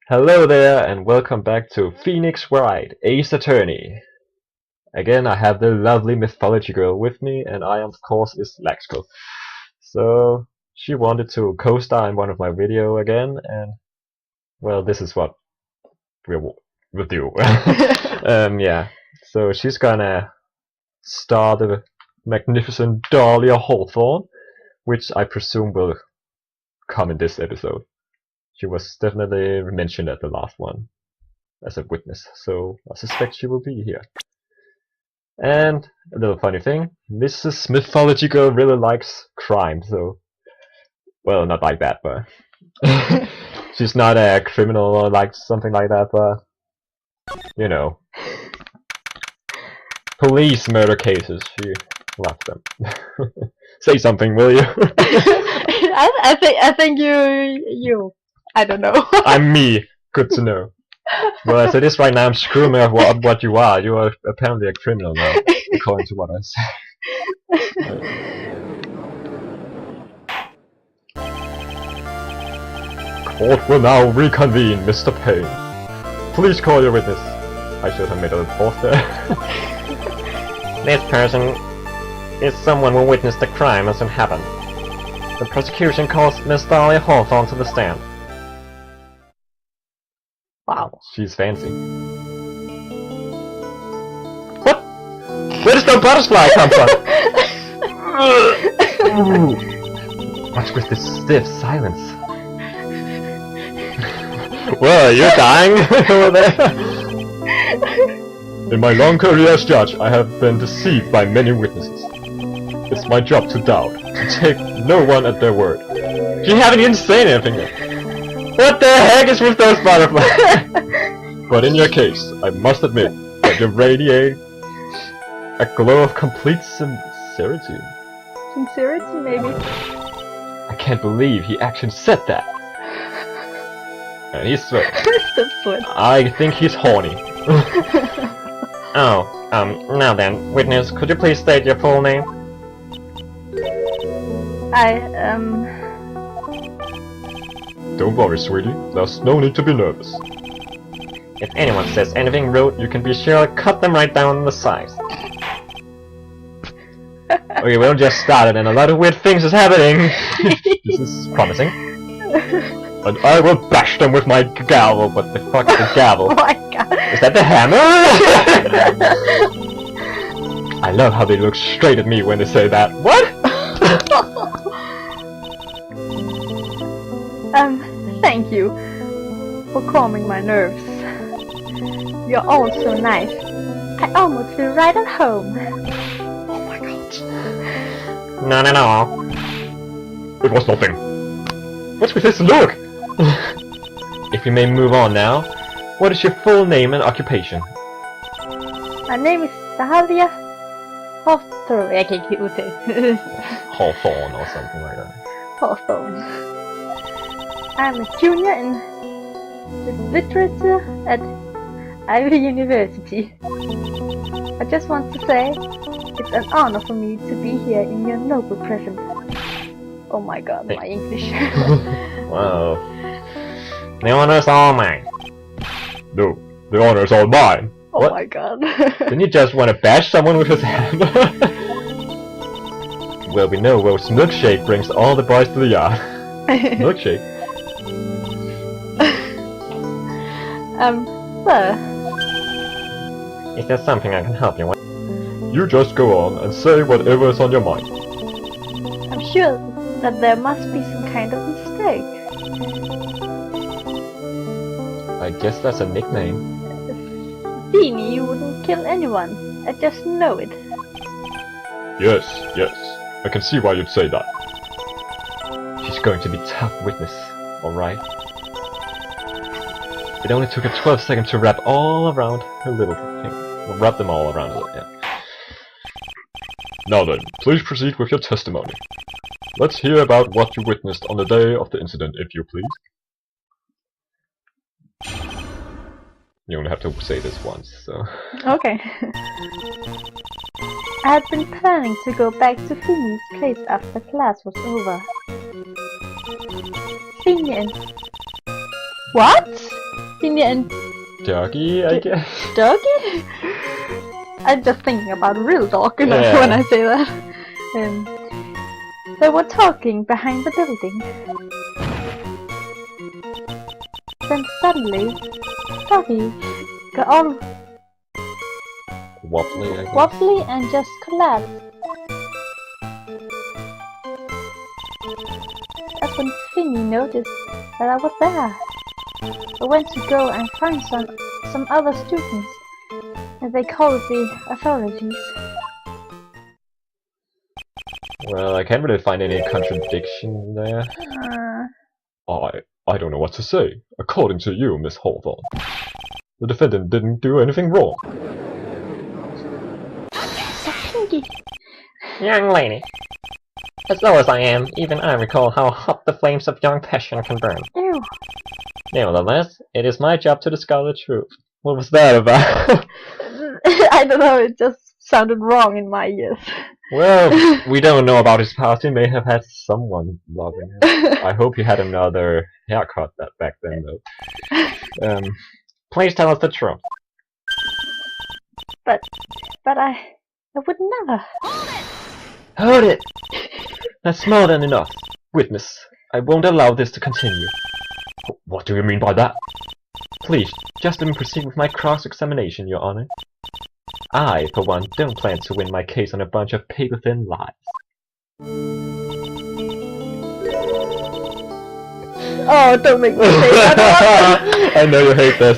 Hello there, and welcome back to Phoenix Wright, Ace Attorney. Again, I have the lovely Mythology-Girl with me, and I, of course, is Laxkel. So, she wanted to co-star in one of my videos again, and, well, this is what we'll do. Yeah, so she's gonna star the magnificent Dahlia Hawthorne, which I presume will come in this episode. She was definitely mentioned at the last one as a witness, so I suspect she will be here. And a little funny thing, Mrs. Mythology-Girl really likes crime, so... Well, not like that, but... she's not a criminal or like something like that, but... You know. Police murder cases, she loves them. Say something, will you? I think you. I don't know. I'm me. Good to know. Well, as it is right now, I'm screwing up what you are. You are apparently a criminal now, according to what I say. Court will now reconvene, Mr. Payne. Please call your witness. I should have made a pause there. This person is someone who witnessed the crime as it happened. The prosecution calls Miss Dahlia Hawthorne to the stand. Wow. She's fancy. What? Where does the butterfly come from? What's with this stiff silence? Well, you're dying over there. In my long career as judge, I have been deceived by many witnesses. It's my job to doubt, to take no one at their word. You haven't even said anything yet. What the heck is with those butterflies? But in your case, I must admit that you radiate a glow of complete sincerity. Sincerity, maybe? I can't believe he actually said that. And he's sweating. I think he's horny. Now then, witness, could you please state your full name? Don't worry, sweetie. There's no need to be nervous. If anyone says anything rude, you can be sure to cut them right down the sides. Okay, we just started and a lot of weird things is happening. This is promising. And I will bash them with my gavel. What the fuck is the gavel? Oh my god. Is that the hammer? I love how they look straight at me when they say that. What? Thank you for calming my nerves. You're all so nice. I almost feel right at home. Oh my god. Not at all. It was nothing. What's with this look? If we may move on now, what is your full name and occupation? My name is Dahlia Hawthorne. I can't keep it. Hawthorne or something like that. Hawthorne. I'm a junior in literature at Ivy University. I just want to say it's an honor for me to be here in your noble presence. Oh my god, my English. Wow. The honor's all mine. No, the honor's all mine. Oh what? My god. Didn't you just want to bash someone with his hammer? Well, we know Rose Milkshake brings all the boys to the yard. Milkshake? Sir. Is there something I can help you with? You just go on and say whatever is on your mind. I'm sure that there must be some kind of mistake. I guess that's a nickname. Beanie, you wouldn't kill anyone. I just know it. Yes. I can see why you'd say that. She's going to be a tough witness, alright? It only took her 12 seconds to wrap all around her little thing. Well, wrap them all around her, yeah. Now then, please proceed with your testimony. Let's hear about what you witnessed on the day of the incident, if you please. You only have to say this once, so... Okay. I had been planning to go back to Finny's place after class was over. Finny and... What? Finny and Doggy, I guess. Doggy? I'm just thinking about a real dog, you know, Yeah. when I say that. They were talking behind the building. Then suddenly, Doggy got all Wobbly, I guess. wobbly and just collapsed. That's when Finny noticed that I was there. I went to go and find some other students, and they called the authorities. Well, I can't really find any contradiction there. I don't know what to say. According to you, Miss Hawthorne, the defendant didn't do anything wrong. Young lady, as low as I am, even I recall how hot the flames of young passion can burn. Ew. Nevertheless, it is my job to discover the truth. What was that about? I don't know, it just sounded wrong in my ears. Well, we don't know about his past. He may have had someone loving him. I hope he had another haircut back then, though. Please tell us the truth. But I would never. Hold it! That's more than enough. Witness, I won't allow this to continue. What do you mean by that? Please, just let me proceed with my cross-examination, Your Honor. I, for one, don't plan to win my case on a bunch of paper-thin lies. Oh, don't make me say that. I know you hate this.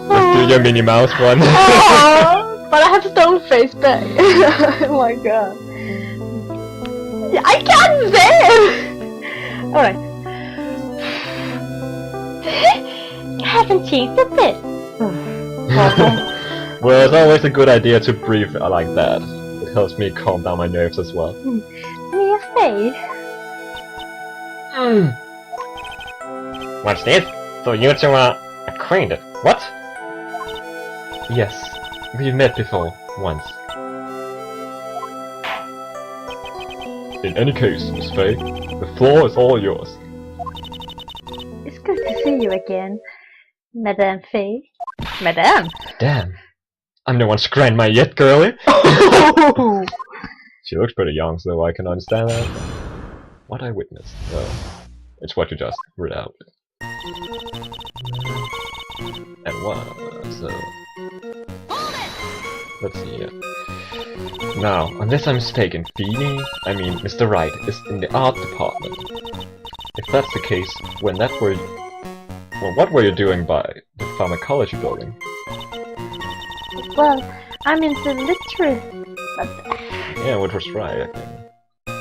Let's do your Minnie Mouse one. Oh, but I have stone face back. Oh my god. Yeah, I can't say it! Alright. You haven't changed a bit. Well, it's always a good idea to breathe like that. It helps me calm down my nerves as well. Me afraid. What's this? So you two are acquainted. What? Yes, we met before, once. In any case, Miss Faye, the floor is all yours. It's good to see you again, Madame Faye. Madame? Damn, I'm no one's grandma yet, girlie. She looks pretty young, so I can understand that. What I witnessed, well, it's what you just read out. And what, so... Let's see here. Now, unless I'm mistaken, Mr. Wright is in the art department. If that's the case, what were you doing by the pharmacology building? Well, I'm into literature. Yeah, it was right, I think.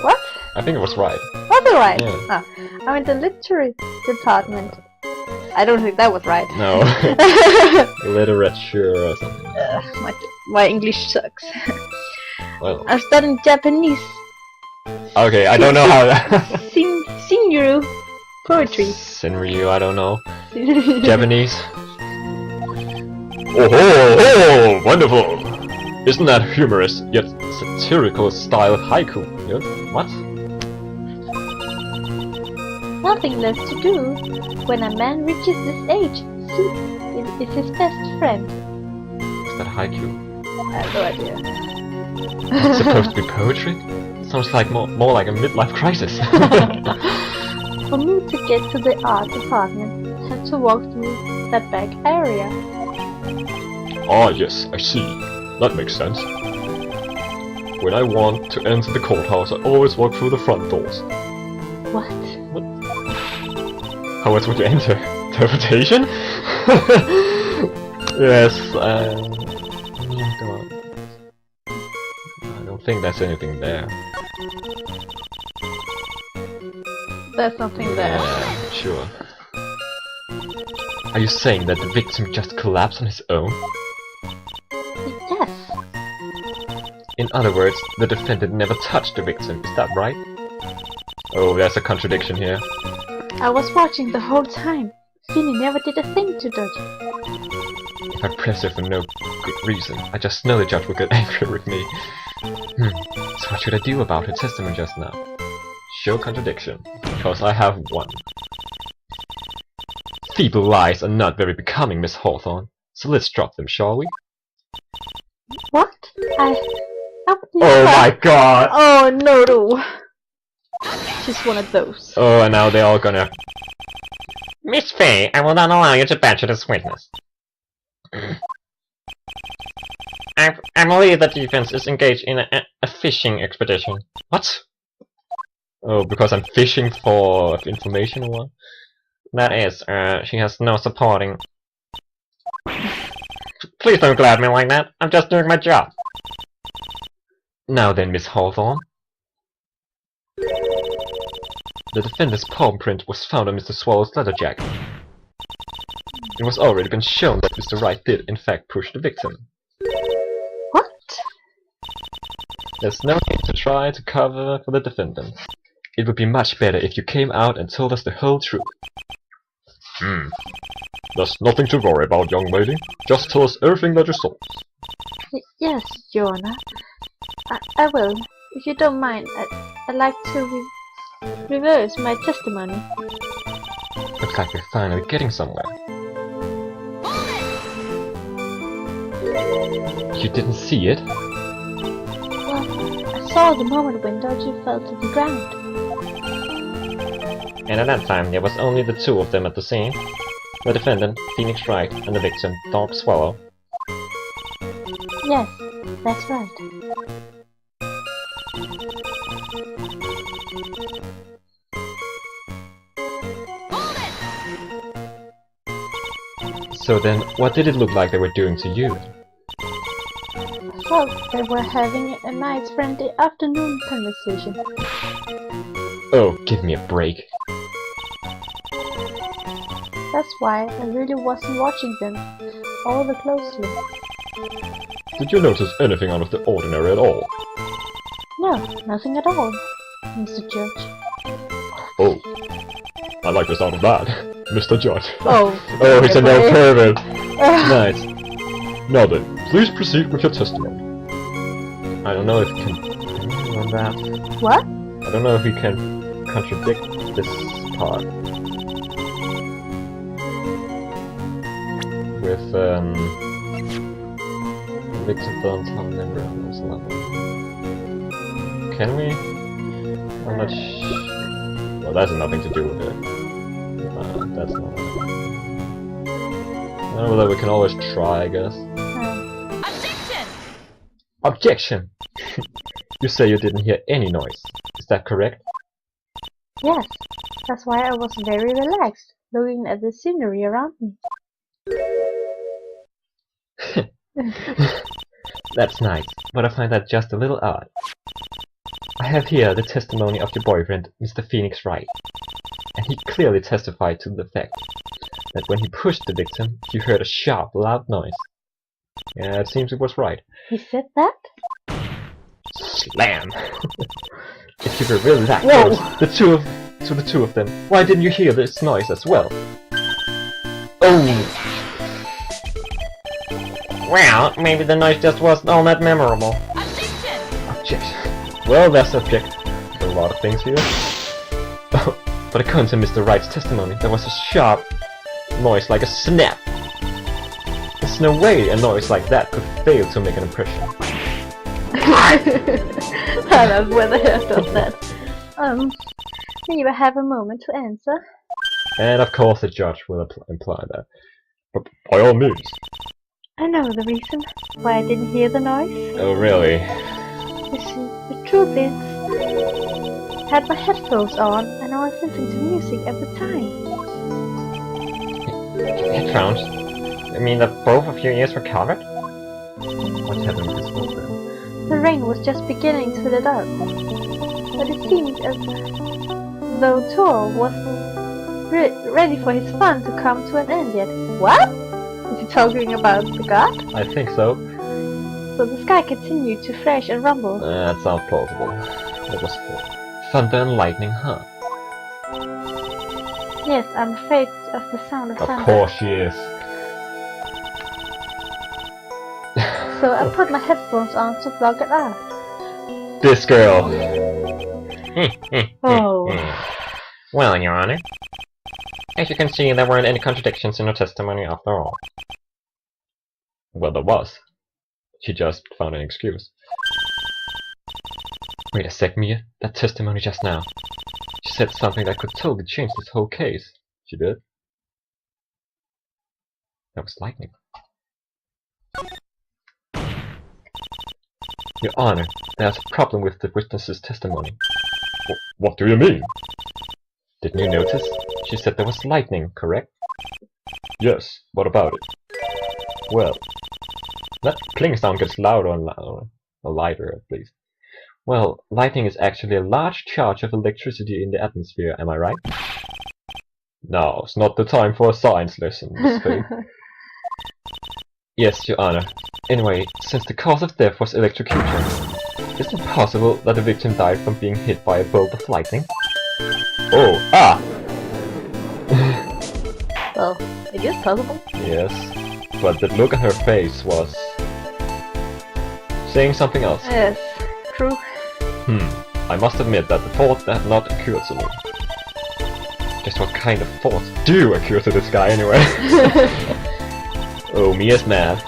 What? I think it was right. Was it right? Yeah. Ah, I'm in the literature department. I don't think that was right. No. Literature or something. My English sucks. Well. I'm studying Japanese. Okay, I don't know how that... Senior poetry. Senryu, I don't know. Japanese. Oh, wonderful! Isn't that humorous, yet satirical style haiku? Yeah? What? Nothing left to do when a man reaches this age. Soup is his best friend. Is that haiku? I have no idea. It's supposed to be poetry? Sounds like more like a midlife crisis. For me to get to the art department, I had to walk through that back area. Ah, yes, I see. That makes sense. When I want to enter the courthouse, I always walk through the front doors. What? How else would you enter? Teleportation? Yes, I don't think there's anything there. There's nothing there. Yeah, sure. Are you saying that the victim just collapsed on his own? Yes. In other words, the defendant never touched the victim, is that right? Oh, there's a contradiction here. I was watching the whole time. Finny never did a thing to Dodge. If I press her for no good reason, I just know the judge will get angry with me. So what should I do about her testimony just now? Show contradiction, because I have one. feeble lies are not very becoming, Miss Hawthorne. So let's drop them, shall we? What? I would Oh never. my god! Oh no! She's one of those. Oh, and now they're all gonna... Miss Fay, I will not allow you to badger this witness. I believe the defense is engaged in a fishing expedition. What? Oh, because I'm fishing for information or what? That is, she has no supporting... Please don't glad me like that. I'm just doing my job. Now then, Miss Hawthorne. The defendant's palm print was found on Mr. Swallow's leather jacket. It was already been shown that Mr. Wright did, in fact, push the victim. What? There's no need to try to cover for the defendant. It would be much better if you came out and told us the whole truth. There's nothing to worry about, young lady. Just tell us everything that you saw. Yes, Your Honor. I will. If you don't mind, I'd like to reverse my testimony. Looks like we're finally getting somewhere. You didn't see it? Well, I saw the moment when Dodgy fell to the ground. And at that time, there was only the two of them at the scene. The defendant, Phoenix Wright, and the victim, Dog Swallow. Yes, that's right. So then, what did it look like they were doing to you? I thought they were having a nice friendly afternoon conversation. Oh, give me a break. That's why I really wasn't watching them all that closely. Did you notice anything out of the ordinary at all? No, nothing at all, Mr. Judge. Oh, I like the sound of that, Mr. Judge. Oh, Oh, he's an old pervert. Uh, Nice. Now then, please proceed with your testimony. I don't know if you can... on that. What? I don't know if we can contradict this part. With, victim burns on member or something. Can we? I'm not well, that's nothing to do with it. That's not it. Well, we can always try, I guess. Objection! Objection! You say you didn't hear any noise. Is that correct? Yes, that's why I was very relaxed, looking at the scenery around me. That's nice, but I find that just a little odd. I have here the testimony of your boyfriend, Mr. Phoenix Wright, and he clearly testified to the fact that when he pushed the victim, he heard a sharp, loud noise. Yeah, it seems it was right. He said that? Slam! If you were really that Whoa. close, to the two of them, why didn't you hear this noise as well? Oh! Well, maybe the noise just wasn't all that memorable. Objection. Well, that's subject to a lot of things here. But according to Mr. Wright's testimony, there was a sharp noise like a snap. There's no way a noise like that could fail to make an impression. I've never heard of that. May I have a moment to answer? And of course the judge will imply that. But by all means. I know the reason why I didn't hear the noise. Oh, really? You see, the truth is, I had my headphones on and I was listening to music at the time. Headphones? You mean that both of your ears were covered? What happened with this one then? The rain was just beginning to let up, but it seemed as though Thor wasn't ready for his fun to come to an end yet. What? Is he talking about the god? I think so. So the sky continued to thrash and rumble. That sounds plausible. It was thunder and lightning, huh? Yes, I'm afraid of the sound of thunder. Of course she is. So I put my headphones on to block it out. This girl. Oh. Well, Your Honor, As you can see, there weren't any contradictions in her testimony after all. Well, there was. She just found an excuse. Wait a sec, Mia. That testimony just now. She said something that could totally change this whole case. She did? That was lightning. Your Honor, there's a problem with the witness's testimony. What do you mean? Didn't you notice? She said there was lightning, correct? Yes, what about it? Well, that cling sound gets louder and louder, or lighter at least. Well, lightning is actually a large charge of electricity in the atmosphere, am I right? No, it's not the time for a science lesson, Miss Faye. Yes, Your Honor. Anyway, since the cause of death was electrocution, is it possible that the victim died from being hit by a bolt of lightning? Oh, ah! Well, it is possible. Yes, but the look on her face was saying something else. Yes, true. I must admit that the thought had not occurred to me. Just what kind of thoughts do occur to this guy anyway? Oh, Mia's mad.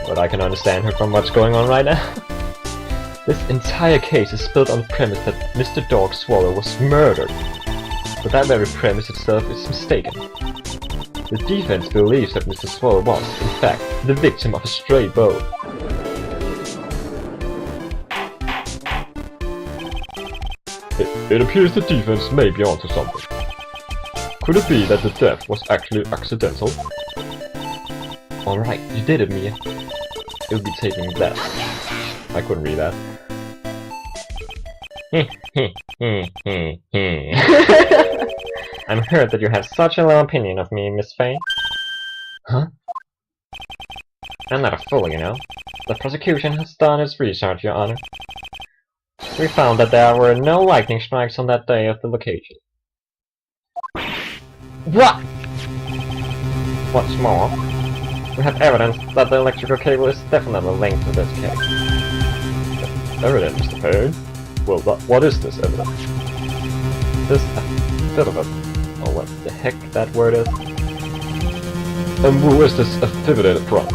But I can understand her from what's going on right now. This entire case is built on the premise that Mr. Dog Swallow was murdered. But that very premise itself is mistaken. The defense believes that Mr. Swallow was, in fact, the victim of a stray bullet. It appears the defense may be onto something. Could it be that the death was actually accidental? Alright, you did it, Mia. You'll be taking that. I couldn't read that. I'm heard that you have such a low opinion of me, Miss Faye. Huh? I'm not a fool, you know. The prosecution has done its research, Your Honor. We found that there were no lightning strikes on that day at the location. What? What's more, we have evidence that the electrical cable is definitely linked to this case. Evidence, Mr. Payne? Well, what is this evidence? This bit of a... oh, what the heck that word is? And who is this affidavit from?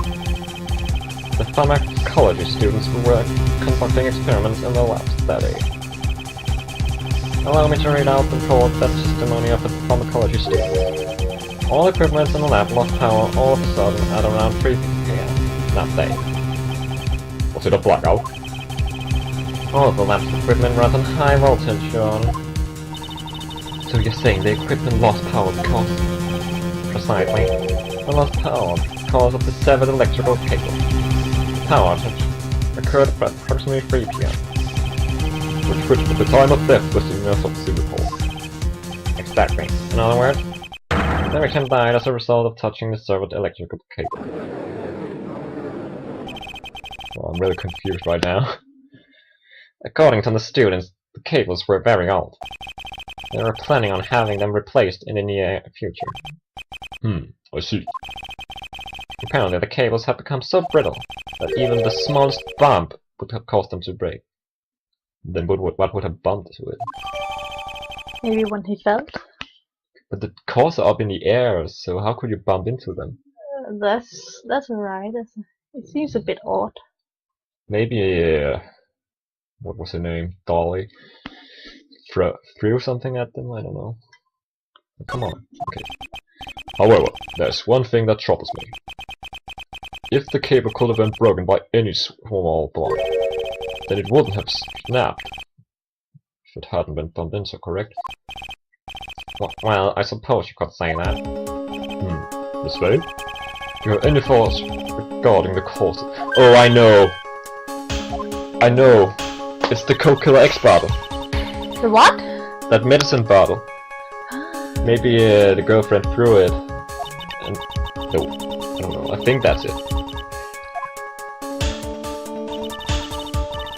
The pharmacology students who were conducting experiments in the labs that day. Allow me to read out the report that testimony of the pharmacology students. All equipment in the lab lost power all of a sudden at around 3 p.m. that day. Was it a blackout? All of the lab's equipment runs on high voltage, Your Honor. So you're saying the equipment lost power because... Precisely. They lost power because of the severed electrical cable. The power outage occurred at approximately 3 p.m. Which at the time of death was in the autopsy report. Exactly. In other words, the victim died as a result of touching the severed electrical cable. Well, I'm really confused right now. According to the students, the cables were very old. They were planning on having them replaced in the near future. I see. Apparently the cables had become so brittle that even the smallest bump would have caused them to break. Then what would have bumped to it? Maybe when he fell. But the cores are up in the air, so how could you bump into them? That's alright. It seems a bit odd. Maybe, what was her name? Dolly? Threw something at them? I don't know. Come on. Okay. However, there's one thing that troubles me. If the cable could have been broken by any small block, then it wouldn't have snapped. If it hadn't been bumped into, correct? Well, I suppose you could say that. Miss Faye? Do you have any thoughts regarding the cause? Oh, I know! I know! It's the Coke Killer X bottle. The what? That medicine bottle. Maybe the girlfriend threw it. And... no, I don't know. I think that's it.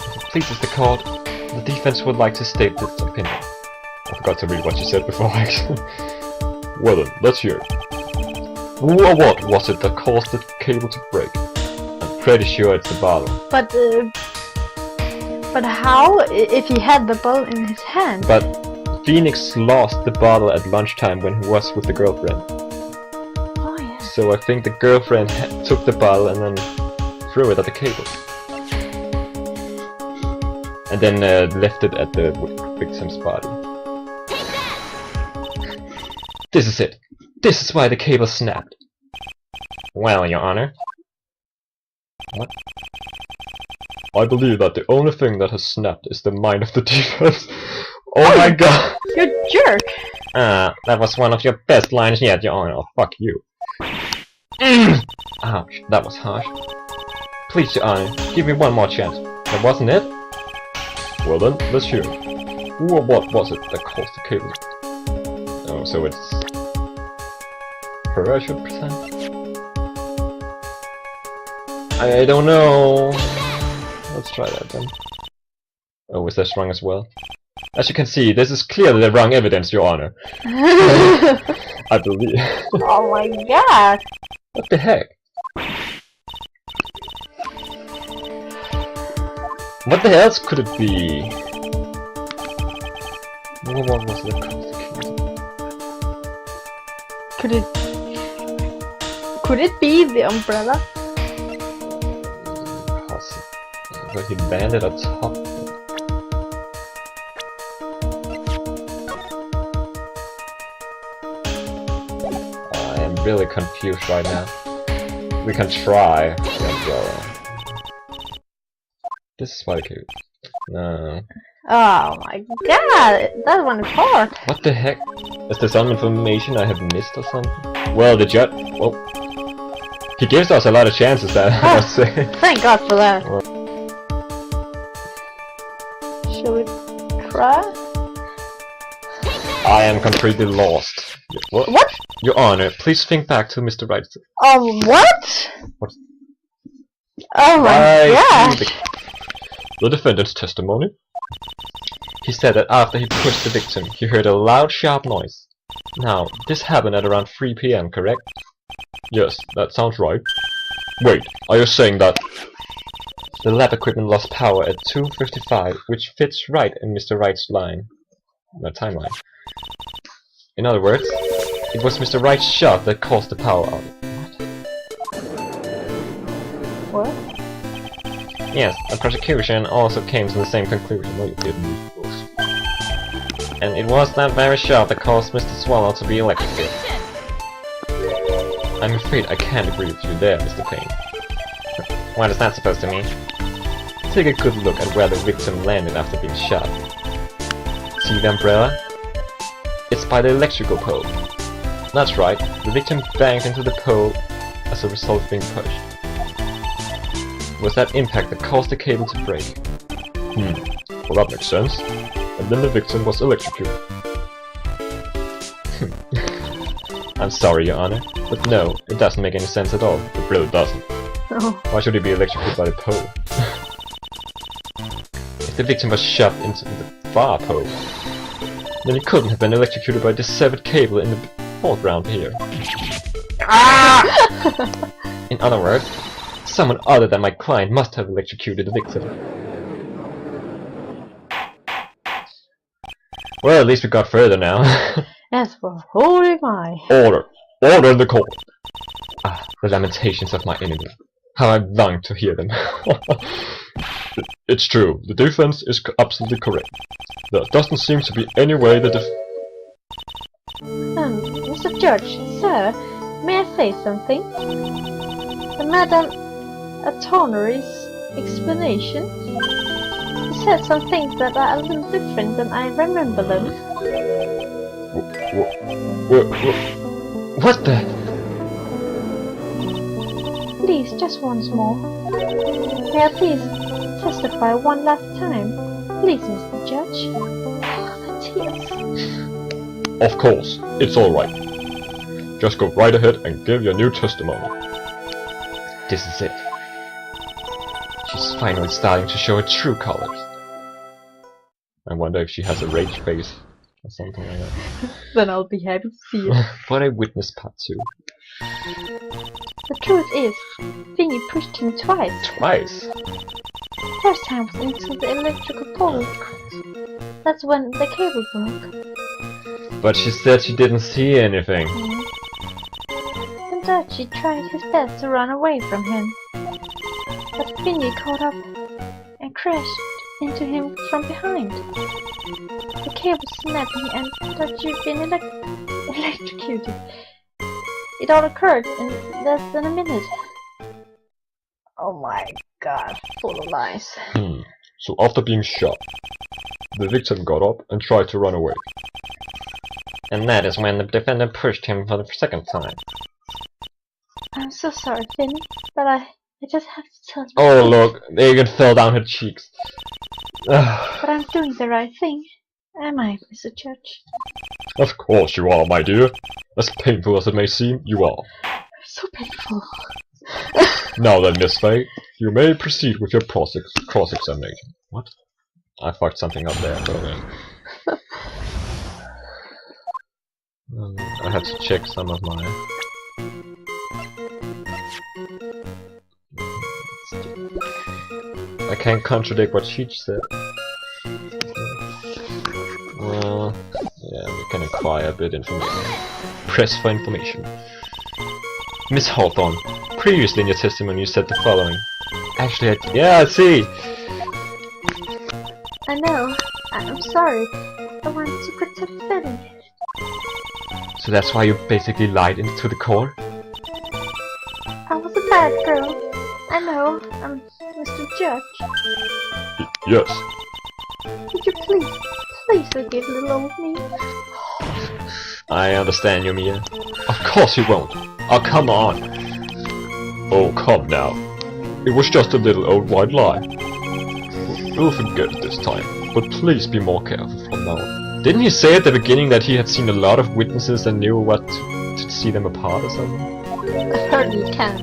If it pleases the court, the defense would like to state its opinion. I forgot to read what she said before, actually. Well then, let's hear it. Who or what was it that caused the cable to break? I'm pretty sure it's the bottle. But how if he had the ball in his hand? But Phoenix lost the bottle at lunchtime when he was with the girlfriend. Oh yeah. So I think the girlfriend took the bottle and then threw it at the cable. And then left it at the victim's body. This is it. This is why the cable snapped. Well, Your Honor. What? I believe that the only thing that has snapped is the mind of the defense. Oh my god! You jerk! That was one of your best lines yet, Your Honor. Oh, fuck you. Ouch, that was harsh. Please, Your Honor, give me one more chance. That wasn't it? Well then, let's hear it. Who or what was it that caused the cable? Oh, so it's her, I should present? I don't know. Let's try that then. Oh, is that wrong as well? As you can see, this is clearly the wrong evidence, Your Honor. I believe. Oh my god! What the heck? What the else could it be? What was the Could it be the umbrella? Possible. But he landed on top. I am really confused right now. We can try the umbrella. This is why the cable. No. Oh my god! That one is hard. What the heck? Is there some information I have missed or something? Well, the judge. Well, he gives us a lot of chances, that I must say. Thank God for that. Well. Shall we try? I am completely lost. What? Your Honor, please think back to Mr. Wright. What? What? Oh my Right, god! The defendant's testimony. He said that after he pushed the victim, he heard a loud, sharp noise. Now, this happened at around 3 PM, correct? Yes, that sounds right. Wait, are you saying that the lab equipment lost power at 2:55, which fits right in Mr. Wright's timeline? In other words, it was Mr. Wright's shot that caused the power out. What? Yes, the prosecution also came to the same conclusion. No, you didn't. And it was that very shot that caused Mr. Swallow to be electrocuted. I'm afraid I can't agree with you there, Mr. Payne. What is that supposed to mean? Take a good look at where the victim landed after being shot. See the umbrella? It's by the electrical pole. That's right, the victim banged into the pole as a result of being pushed. It was that impact that caused the cable to break. Well that makes sense. And then the victim was electrocuted. I'm sorry, Your Honor, but no, it doesn't make any sense at all. It really doesn't. Oh. Why should he be electrocuted by the pole? If the victim was shoved into the far pole, then he couldn't have been electrocuted by the severed cable in the foreground here. In other words, someone other than my client must have electrocuted the victim. Well, at least we got further now. As for holy my. Order! Order in the court! Ah, the lamentations of my enemy. How I long to hear them. It's true, the defense is absolutely correct. There doesn't seem to be any way that Mr. Judge, sir, may I say something? Madame Hawthorne's explanation? He said some things that are a little different than I remember them. What the? Please, just once more. May I please testify one last time? Please, Mr. Judge. The tears. Of course, it's alright. Just go right ahead and give your new testimony. This is it. She's finally starting to show her true colors. I wonder if she has a rage face or something like that. Then I'll be happy to see it. But I witnessed part 2. The truth is, Thingy pushed him twice. Twice? First time was into the electrical pole. That's when the cable broke. But she said she didn't see anything. And Dutchie tried his best to run away from him. But Finny caught up and crashed into him from behind. The cable snapping and Dutchie being electrocuted. It all occurred in less than a minute. Oh my god, full of lies. So after being shot, the victim got up and tried to run away. And that is when the defendant pushed him for the second time. I'm so sorry, Finny, but I just have to tell you. Oh look, they even fell down her cheeks. But I'm doing the right thing, am I, Mr. Judge? Of course you are, my dear. As painful as it may seem, you are. So painful. Now then, Miss Faye, you may proceed with your cross-examination. What? I fucked something up there. I have to check some of my... I can't contradict what she said. Well, yeah, we can acquire a bit information. Press for information. Miss Hawthorne, previously in your testimony you said the following. Actually, I see! I know. I'm sorry. I wanted to protect Finny. So that's why you basically lied into the court? I was a bad girl. I know. I'm Mr. Judge. Yes. Would you please forgive little old me? I understand you, Mia. Of course you won't. Oh, come on. Oh, come now. It was just a little old white lie. We'll forget it this time, but please be more careful from now on. Didn't he say at the beginning that he had seen a lot of witnesses and knew what to see them apart or something? I hardly can.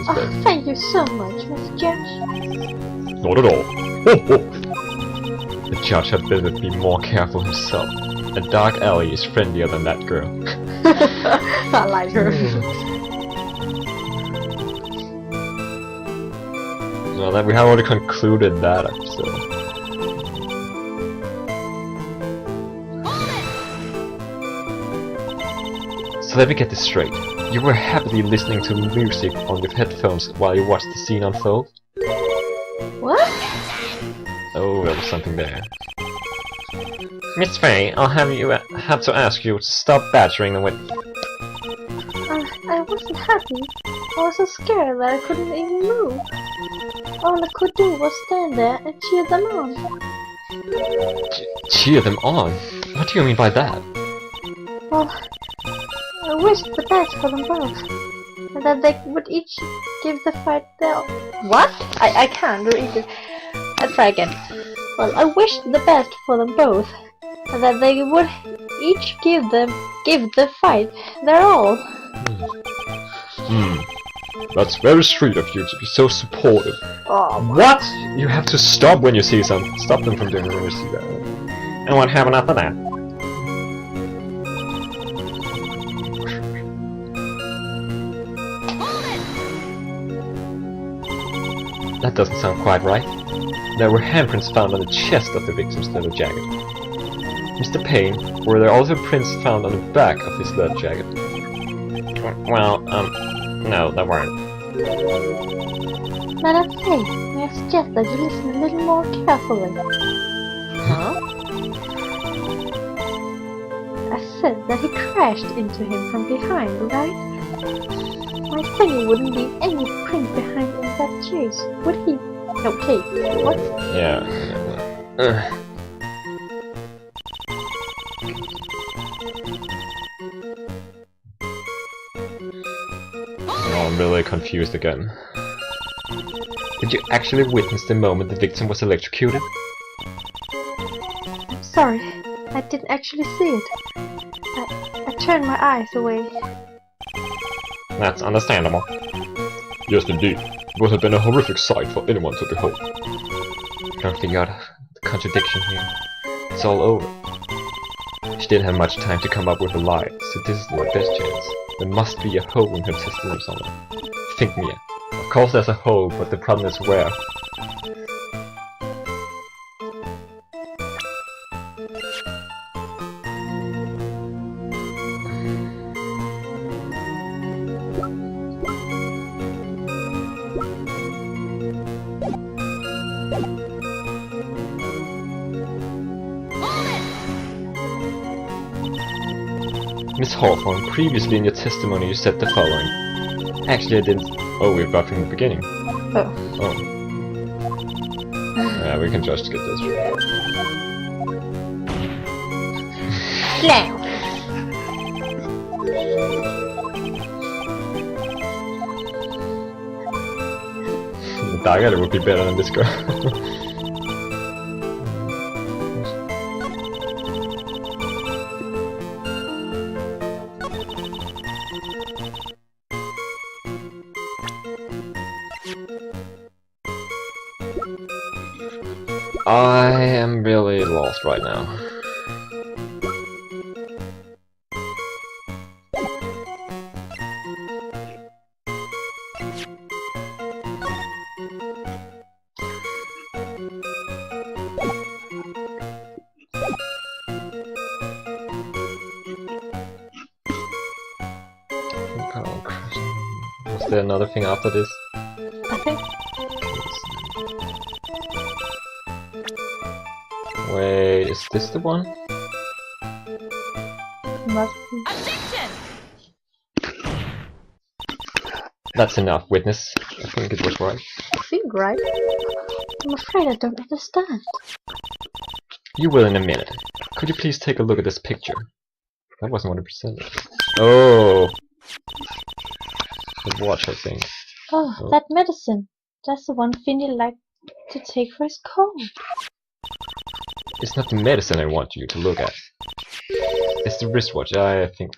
Oh, thank you so much, Mr. Judge. Not at all. Ho, ho. The judge had better be more careful himself. A dark alley is friendlier than that girl. I like her. Well, then we have already concluded that episode. So let me get this straight. You were happily listening to music on your headphones while you watched the scene unfold? What? Oh, there was something there. Miss Faye, I'll have to ask you to stop badgering the witness. I wasn't happy. I was so scared that I couldn't even move. All I could do was stand there and cheer them on. Cheer them on? What do you mean by that? Well, I wished the best for them both. And that they would each give the fight their... What? I can't read it. I'll try again. Well, I wished the best for them both. And that they would each give the fight their all. That's very sweet of you to be so supportive. Oh, What? You have to stop when you see something. Stop them from doing it when you see that. And what happened after that? That doesn't sound quite right. There were handprints found on the chest of the victim's leather jacket. Mr. Payne, were there also prints found on the back of his leather jacket? Well, no, there weren't. Madam Faye, may I suggest that you listen a little more carefully? Huh? I said that he crashed into him from behind, right? My Finny wouldn't leave any print behind in that chase, would he? Okay, what? Yeah. Oh, I'm really confused again. Did you actually witness the moment the victim was electrocuted? I'm sorry, I didn't actually see it. I turned my eyes away. That's understandable. Yes, indeed. It would have been a horrific sight for anyone to behold. I don't figure out the contradiction here. It's all over. She didn't have much time to come up with a lie, so this is the best chance. There must be a hole in her testimony somewhere. Think, Mia. Of course there's a hole, but the problem is where. Miss Hawthorne, previously in your testimony you said the following. Actually, I didn't. Oh, we're back from the beginning. Oh. Oh. Yeah, we can just skip this. Slam! Dahlia would be better than this girl. I am really lost right now. Is there another thing after this? I think. Wait, is this the one? Must be. That's enough, witness. I think it was right. I think right. I'm afraid I don't understand. You will in a minute. Could you please take a look at this picture? That wasn't 100%. Oh! The watch, I think. Oh, that medicine. That's the one Finny liked to take for his cold. It's not the medicine I want you to look at. It's the wristwatch, I think.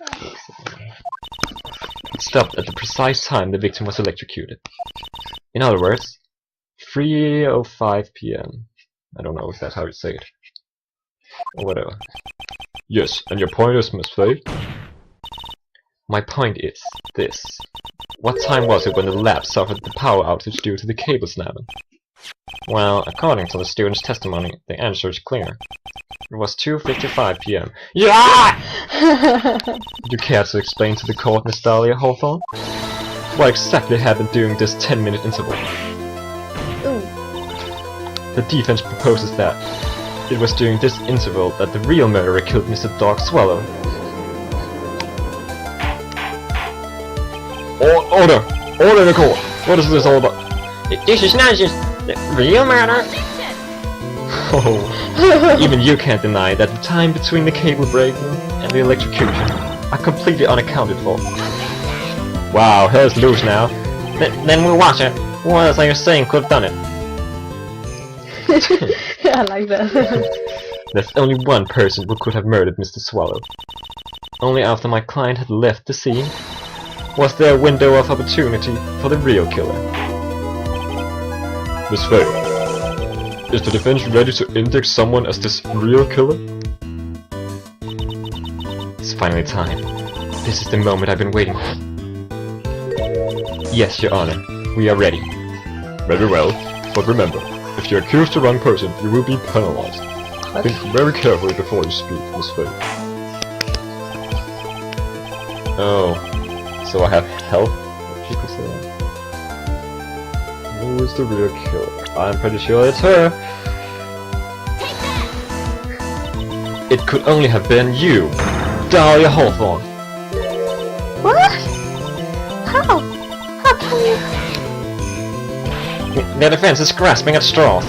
It stopped at the precise time the victim was electrocuted. In other words, 3:05 PM. I don't know if that's how you say it. Or whatever. Yes, and your point is, Miss Faye? My point is this. What time was it when the lab suffered the power outage due to the cable snapping? Well, according to the student's testimony, the answer is clear. It was 2:55 PM. Yeah! Would you care to explain to the court, Miss Dahlia Hawthorne? What exactly happened during this 10-minute interval? Ooh. The defense proposes that it was during this interval that the real murderer killed Mr. Dog Swallow. Order! Order in the court! What is this all about? This is not just real murder. Oh, even you can't deny that the time between the cable breaking and the electrocution are completely unaccounted for. Wow, hell's loose now. Then we'll watch it. What else are you saying could have done it? I like that. There's only one person who could have murdered Mr. Swallow. Only after my client had left the scene was there a window of opportunity for the real killer. Miss Faye, is the defense ready to index someone as this real killer? It's finally time. This is the moment I've been waiting for. Yes, Your Honor, we are ready. Very well, but remember, if you accuse the wrong person, you will be penalized. Think very carefully before you speak, Miss Faye. Oh, so I have help, if you could say that. Who is the real killer? I'm pretty sure it's her. It could only have been you, Dahlia Hawthorne. What? How? How can you? The defense is grasping at straws.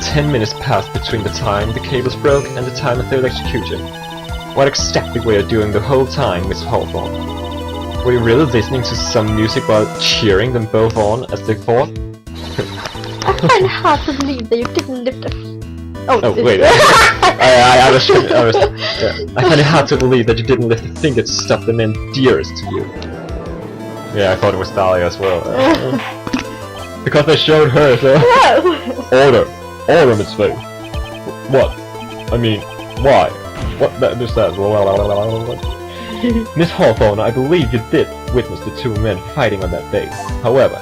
10 minutes passed between the time the cables broke and the time of their execution. What exactly were you doing the whole time, Miss Hawthorne? Were you really listening to some music while cheering them both on as they fought? I find it hard to believe that you didn't lift a... Oh, wait. I find it hard to believe that you didn't lift a finger to stop the men dearest to you. Yeah, I thought it was Dahlia as well. Because they showed her, so... Order! Order, Miss Faye! What? I mean, why? What that understands? Miss Hawthorne, I believe you did witness the two men fighting on that day. However,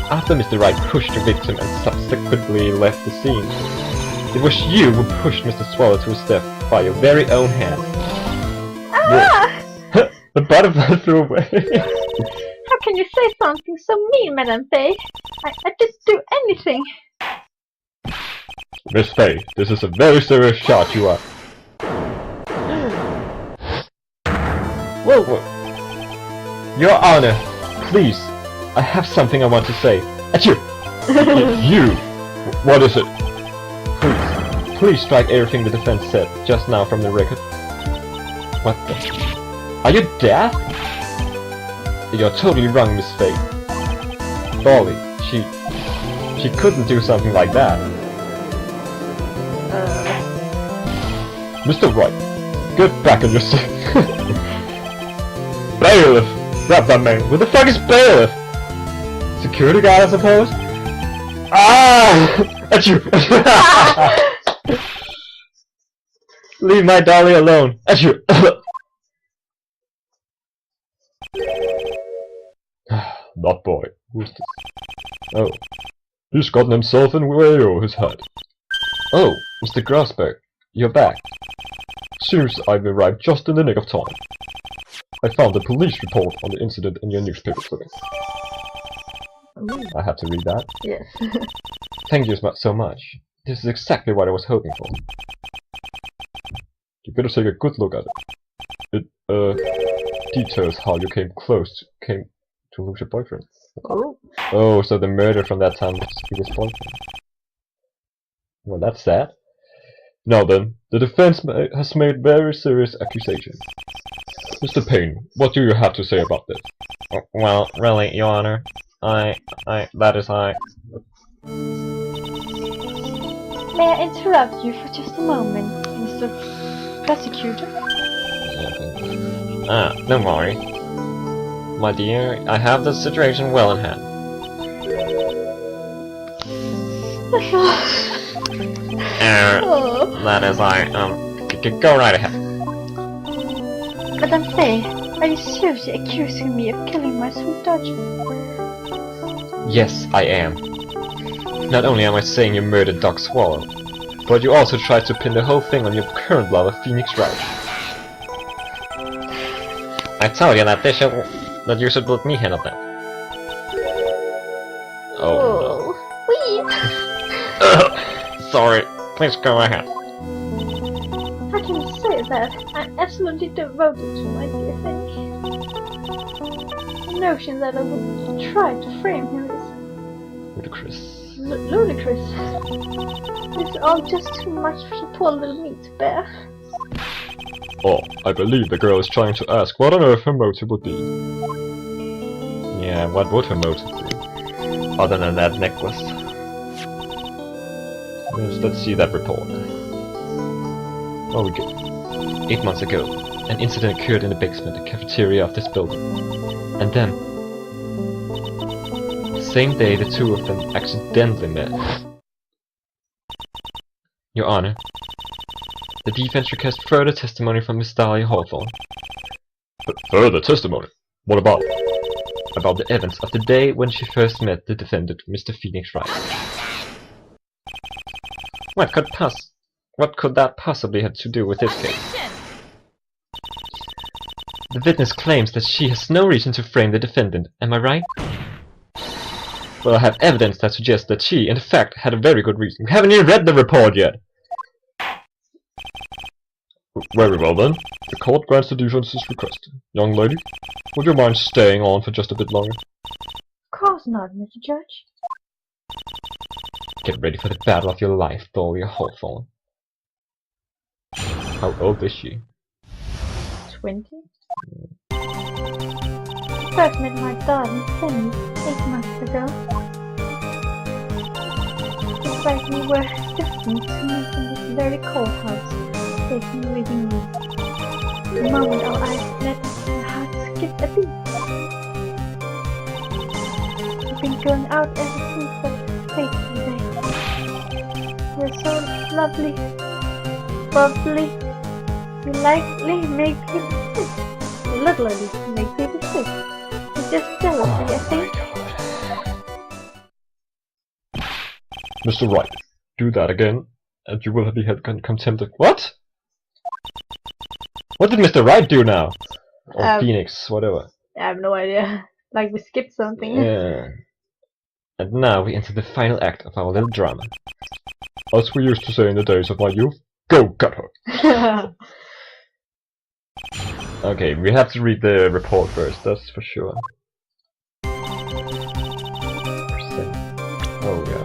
after Mr. Wright pushed the victim and subsequently left the scene, it was you who pushed Mr. Swallow to his death by your very own hand. Ah! The butterfly flew away. How can you say something so mean, Madame Faye? I didn't do anything. Miss Faye, this is a very serious shot you are. Whoa, whoa. Your Honor, please. I have something I want to say. Achoo! You! What is it? Please strike everything the defense said just now from the record. What the? Are you deaf? You're totally wrong, Miss Faye. Dolly, she couldn't do something like that. Mr. Wright, get back on your seat. Bailiff! Grab that man. What the fuck is bailiff? Security guard, I suppose? Ah! Achoo! Leave my dolly alone. Achoo! That boy. Who's this? Oh. He's gotten himself in way over his head. Oh, Mr. Grasberg. You're back. Seems I've arrived just in the nick of time. I found a police report on the incident in your newspaper clipping. I had to read that. Yes. Thank you so much. This is exactly what I was hoping for. You better take a good look at it. It details how you came to lose your boyfriend. Oh. Oh, so the murder from that time was his boyfriend. Well, that's sad. Now then, the defense has made very serious accusations. Mr. Payne, what do you have to say about this? Well, really, Your Honor, that is May I interrupt you for just a moment, Mr. Prosecutor? Don't worry. My dear, I have the situation well in hand. That is go right ahead. Madame Faye, are you seriously accusing me of killing my sweet daughter? Yes, I am. Not only am I saying you murdered Doc Swallow, but you also tried to pin the whole thing on your current lover, Phoenix Wright. I told you that you should let me handle that. Oh no. Sorry, please go ahead. How can you say that? I'm absolutely devoted to my dear Faye. The notion that I would try to frame him is ludicrous. Ludicrous. It's all just too much for poor little me to bear. Oh, I believe the girl is trying to ask what on earth her motive would be. Yeah, what would her motive be? Other than that necklace. Yes, let's see that report. Oh, we go. 8 months ago, an incident occurred in the basement, the cafeteria of this building. And then, the same day the two of them accidentally met. Your Honor, the defense requests further testimony from Miss Dahlia Hawthorne. Further testimony? What about? About the events of the day when she first met the defendant, Mr. Phoenix Wright. What could that possibly have to do with this case? The witness claims that she has no reason to frame the defendant, am I right? Well, I have evidence that suggests that she, in fact, had a very good reason. We haven't even read the report yet! Very well then. The court grants the defense's request. Young lady, would you mind staying on for just a bit longer? Of course not, Mr. Judge. Get ready for the battle of your life, Dahlia Hawthorne. How old is she? 20? First met my darling Penny 8 months ago. It's like we were destined to meet in this very courthouse, facing the reading room. The moment our eyes met, our hearts skipped a beat. We've been going out ever since that fateful day. We're so lovely, bubbly, we likely make people sick. Literally make people sick. It's just jealousy, I think. Mr. Wright, do that again, and you will be held in contempt of— What? What did Mr. Wright do now? Or Phoenix, whatever. I have no idea. Like we skipped something. Yeah. And now we enter the final act of our little drama. As we used to say in the days of my youth, go cut her! Okay, we have to read the report first, that's for sure. Oh yeah.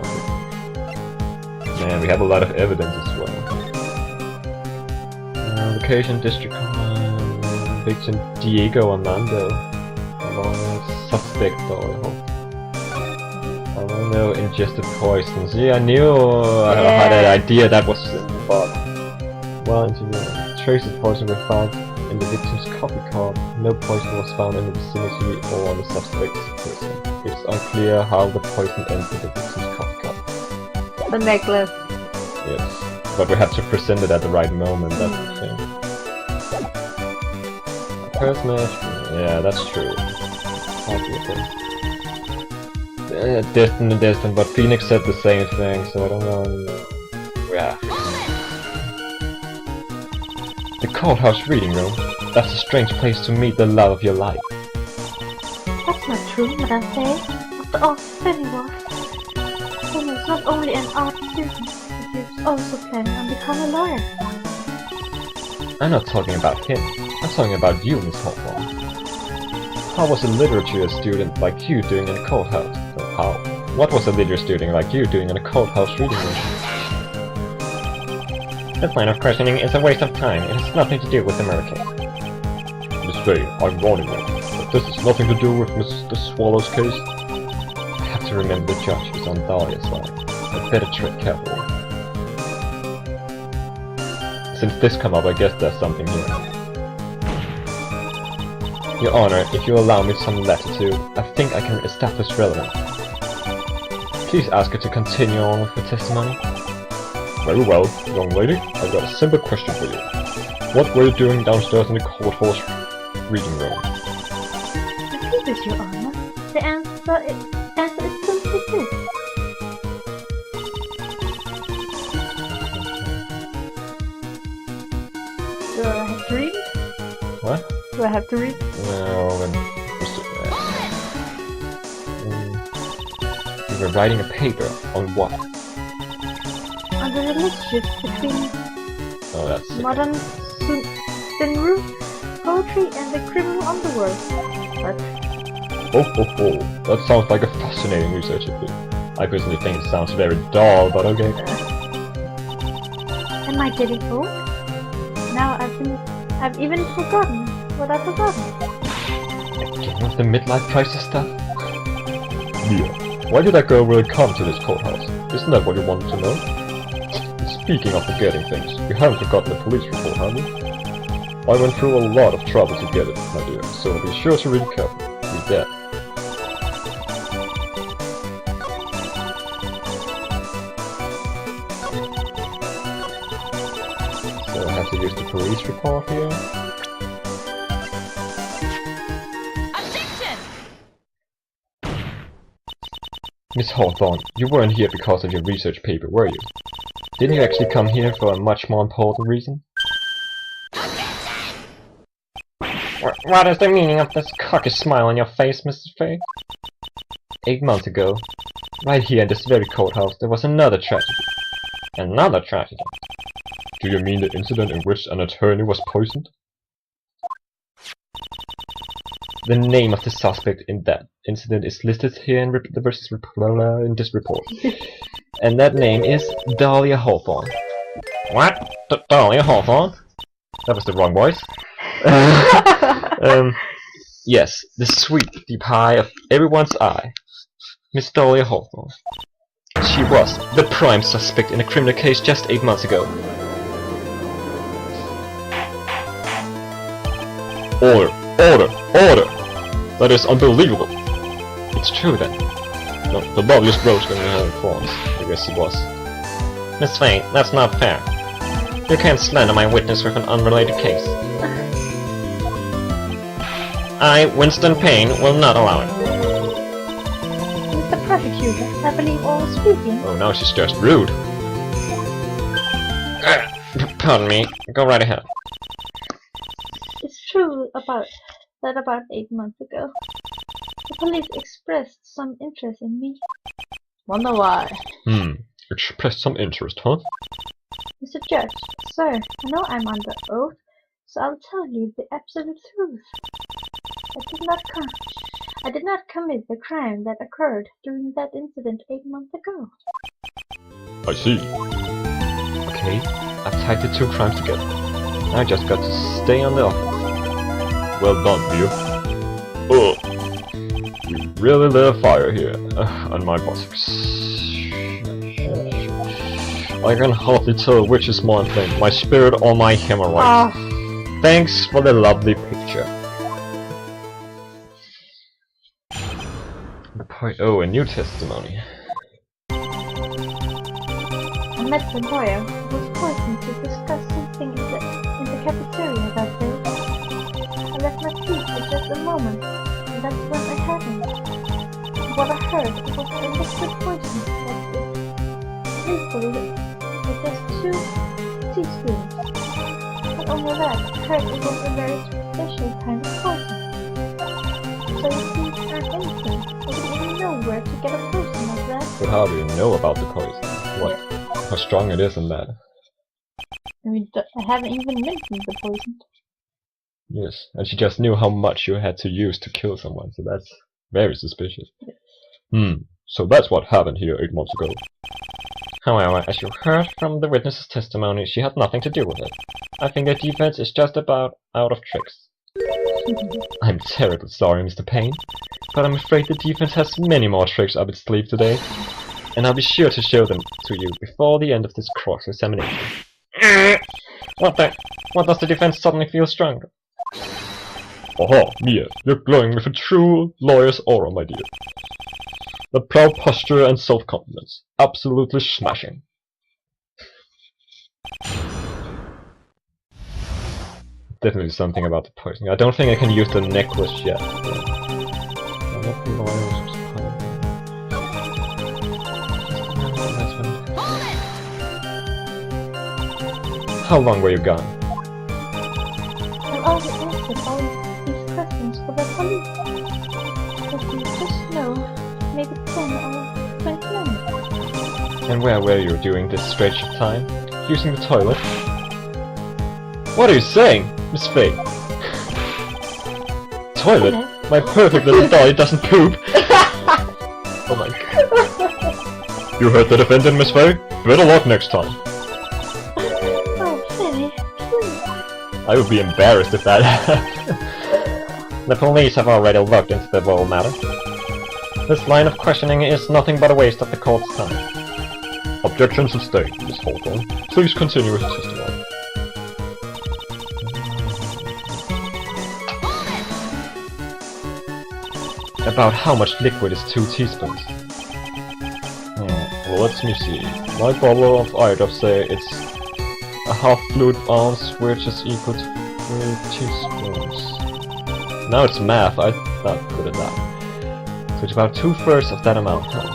Man, we have a lot of evidence as well. Location, district, victim Diego Armando. Suspect no ingested poisons. Yeah, I knew I had an idea that was but well traces of poison were found in the victim's coffee cup. No poison was found in the vicinity or on the suspect's person. It's unclear how the poison entered the victim's coffee cup. The necklace. Yes, but we have to present it at the right moment, that's the thing. First match, yeah, that's true. Destin, but Phoenix said the same thing, so I don't know. Yeah. The courthouse reading room. That's a strange place to meet the love of your life. That's not true, Madame Faye. After all, Fanny was not only an art student, but he was also planning on becoming a lawyer. I'm not talking about him. I'm talking about you, Miss Hawthorne. How was a literature student like you doing in a courthouse? What was a literature student like you doing in a courthouse reading room? This line of questioning is a waste of time. It has nothing to do with the murder case. Miss Faye, I'm warning you. But this has nothing to do with Mr. Swallow's case. I have to remember the judge is on Dahlia's side. I'd better tread carefully. Since this come up, I guess there's something here. Your Honor, if you allow me some latitude, I think I can establish relevance. Please ask her to continue on with the testimony. Very well, young lady. I've got a simple question for you. What were you doing downstairs in the courthouse reading room? Repeat it, Your Honor. The answer is simply this. Do I have to read? What? Do I have to read? Well, then... you were writing a paper on what? On the relationship between modern Sunru poetry and the criminal underworld. But... Oh, that sounds like a fascinating research activity. I personally think it sounds very dull, but okay. Am I getting old? Now I've even forgotten what I've forgotten. Again with the midlife crisis stuff? Yeah. Why did that girl really come to this courthouse? Isn't that what you wanted to know? Speaking of forgetting things, you haven't forgotten the police report, have you? I went through a lot of trouble to get it, my dear, so be sure to read carefully. Read that. So I have to use the police report here. Miss Hawthorne, you weren't here because of your research paper, were you? Didn't you actually come here for a much more important reason? What is the meaning of this cocky smile on your face, Mrs. Faye? 8 months ago, right here in this very courthouse, there was another tragedy. Another tragedy? Do you mean the incident in which an attorney was poisoned? The name of the suspect in that incident is listed here in this report. And that name is Dahlia Hawthorne. What? Dahlia Hawthorne? That was the wrong voice. Yes, the sweet, deep high of everyone's eye. Miss Dahlia Hawthorne. She was the prime suspect in a criminal case just 8 months ago. Order! That is unbelievable! It's true then. No, the loveliest rose going to have thorns. I guess it was. Miss Faye, that's not fair. You can't slander my witness with an unrelated case. I, Winston Payne, will not allow it. Mr. Prosecutor, I believe all is speaking. Oh, now she's just rude. Pardon me. Go right ahead. It's true about 8 months ago. The police expressed some interest in me. Wonder why? Expressed some interest, huh? Mr. Judge, sir, I know I'm under oath, So I'll tell you the absolute truth. I did not commit the crime that occurred during that incident 8 months ago. I see. Okay, I've tied the two crimes together. I just got to stay on the offense. Well done, Mia. Oh, you really lit a fire here on my buttocks. I can hardly tell which is more inflamed, my spirit or my hemorrhoids. Thanks for the lovely picture. Oh, a new testimony. I met the lawyer who was poisoned to discuss something in the cafeteria that day. I left my seat for just a moment, and that's when it happened. What I heard, it was a liquid poison that is lethal with just 2 teaspoons. Not only that, I heard it was a very special kind of poison. So you see, I'm innocent. I didn't even know where to get a poison like that. But how do you know about the poison? What? How strong it is and that? I mean, I haven't even mentioned the poison. Yes, and she just knew how much you had to use to kill someone, so that's very suspicious. So that's what happened here 8 months ago. However, as you heard from the witness's testimony, she had nothing to do with it. I think the defense is just about out of tricks. I'm terribly sorry, Mr. Payne, but I'm afraid the defense has many more tricks up its sleeve today, and I'll be sure to show them to you before the end of this cross-examination. What does the defense suddenly feel stronger? Aha, Mia, you're glowing with a true lawyer's aura, my dear. The proud posture and self-confidence. Absolutely smashing. Definitely something about the poisoning. I don't think I can use the necklace yet. How long were you gone? I already answered all these questions for the police. But you just know, maybe 10 or 20 minutes. And where were you during this stretch of time? Using the toilet? What are you saying, Miss Faye? Toilet? My perfect little dolly doesn't poop! Oh my god. You heard the defendant, Miss Faye? Better luck next time. Oh, Penny, please. I would be embarrassed if that The police have already looked into the whole matter. This line of questioning is nothing but a waste of the court's time. Objection sustained, Miss Hawthorne. Please continue with testimony. About how much liquid is 2 teaspoons? Well, let me see. My bottle of iodine say it's a half fluid ounce, which is equal to 3 teaspoons. Now it's math, I'm not good at that. So it's about 2/3 of that amount, huh?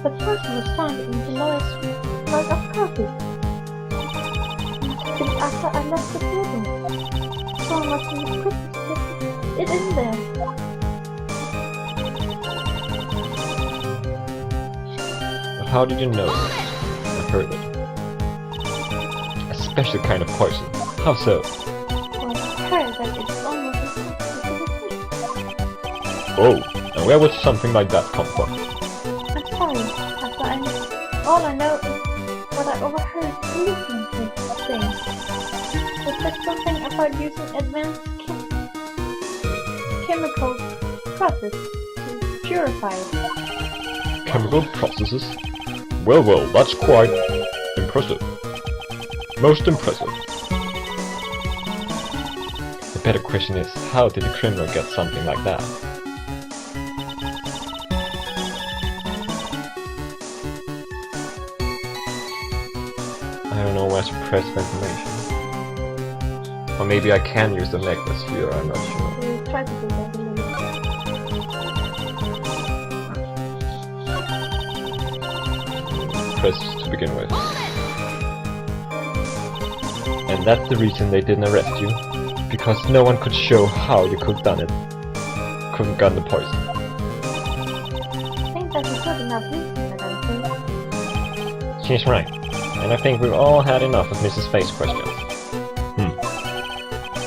The person was found in the lawyer's mug of coffee. Just after I left the building. Someone must have put it in there. But how did you know that? I heard it. A special kind of poison. How so? Well, I heard that it's almost as Oh, and where would something like that come from? I'm sorry, all I know is what I overheard policemen saying. They said something about using advanced chemical process to purify it. Chemical processes? Well, that's quite impressive. Most impressive. The better question is, how did the criminal get something like that? I don't know where to press for information. Or maybe I can use the necklace here, I'm not sure. We try to do that a little bit. Press to begin with. And that's the reason they didn't arrest you. Because no one could show how you could have done it. Couldn't gotten the poison. I think that's a good enough reason, Madame Faye. She's right. And I think we've all had enough of Mrs. Faye's questions.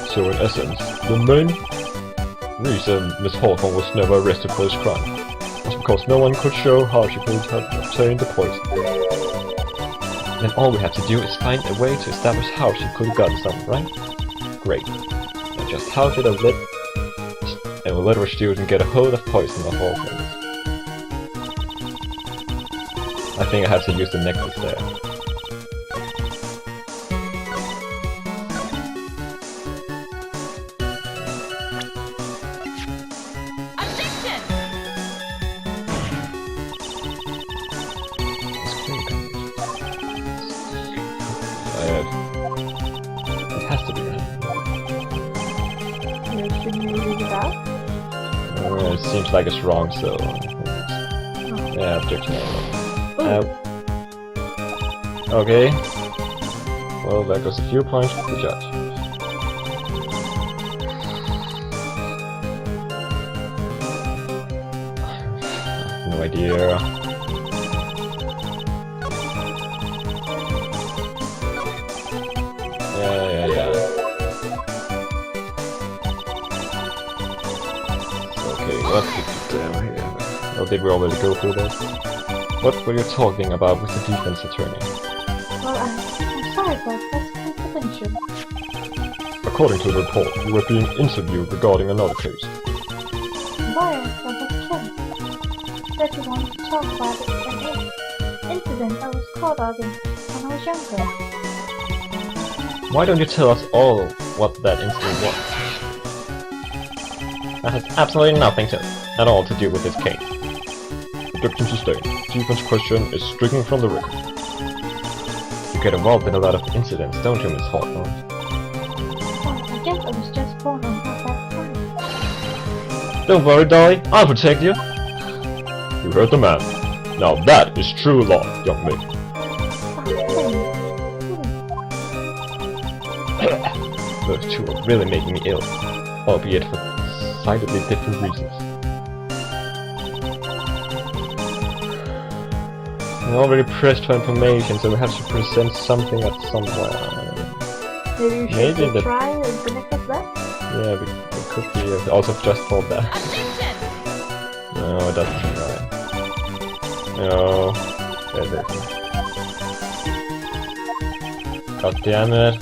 So in essence, the main reason Miss Hawthorne was never arrested for this crime was because no one could show how she could have obtained the poison. Then all we have to do is find a way to establish how she could have gotten some, right? Great. Now just how did a literary student get a hold of poison of all things? I think I have to use the necklace there. It has to be that. Should you read it out? It seems like it's wrong, so... Yeah, objection. Okay. Well, that goes a few points for the judge. No idea. Yeah. Okay, what did you do here? Oh, did we already go through this? What were you talking about with the defense attorney? Well, I'm sorry, but that's confidential. According to the report, you were being interviewed regarding another case. Why I was Ken. Said he wanted to talk about an incident I was caught up in when I was younger. Why don't you tell us all what that incident was? That has absolutely nothing at all to do with this case. Objection sustained. Defense question is stricken from the record. You get involved in a lot of incidents, don't you, Miss Hawthorne? Oh, I guess I was just born on that time. Don't worry, Dolly. I'll protect you. You heard the man. Now that is true law, young man. Those two are really making me ill, albeit for decidedly different reasons. We're already pressed for information, so we have to present something at somewhere. Maybe you should try the necklace there? Yeah, it could be. Also, just hold that. No, it doesn't seem right. No. There it is. God damn it.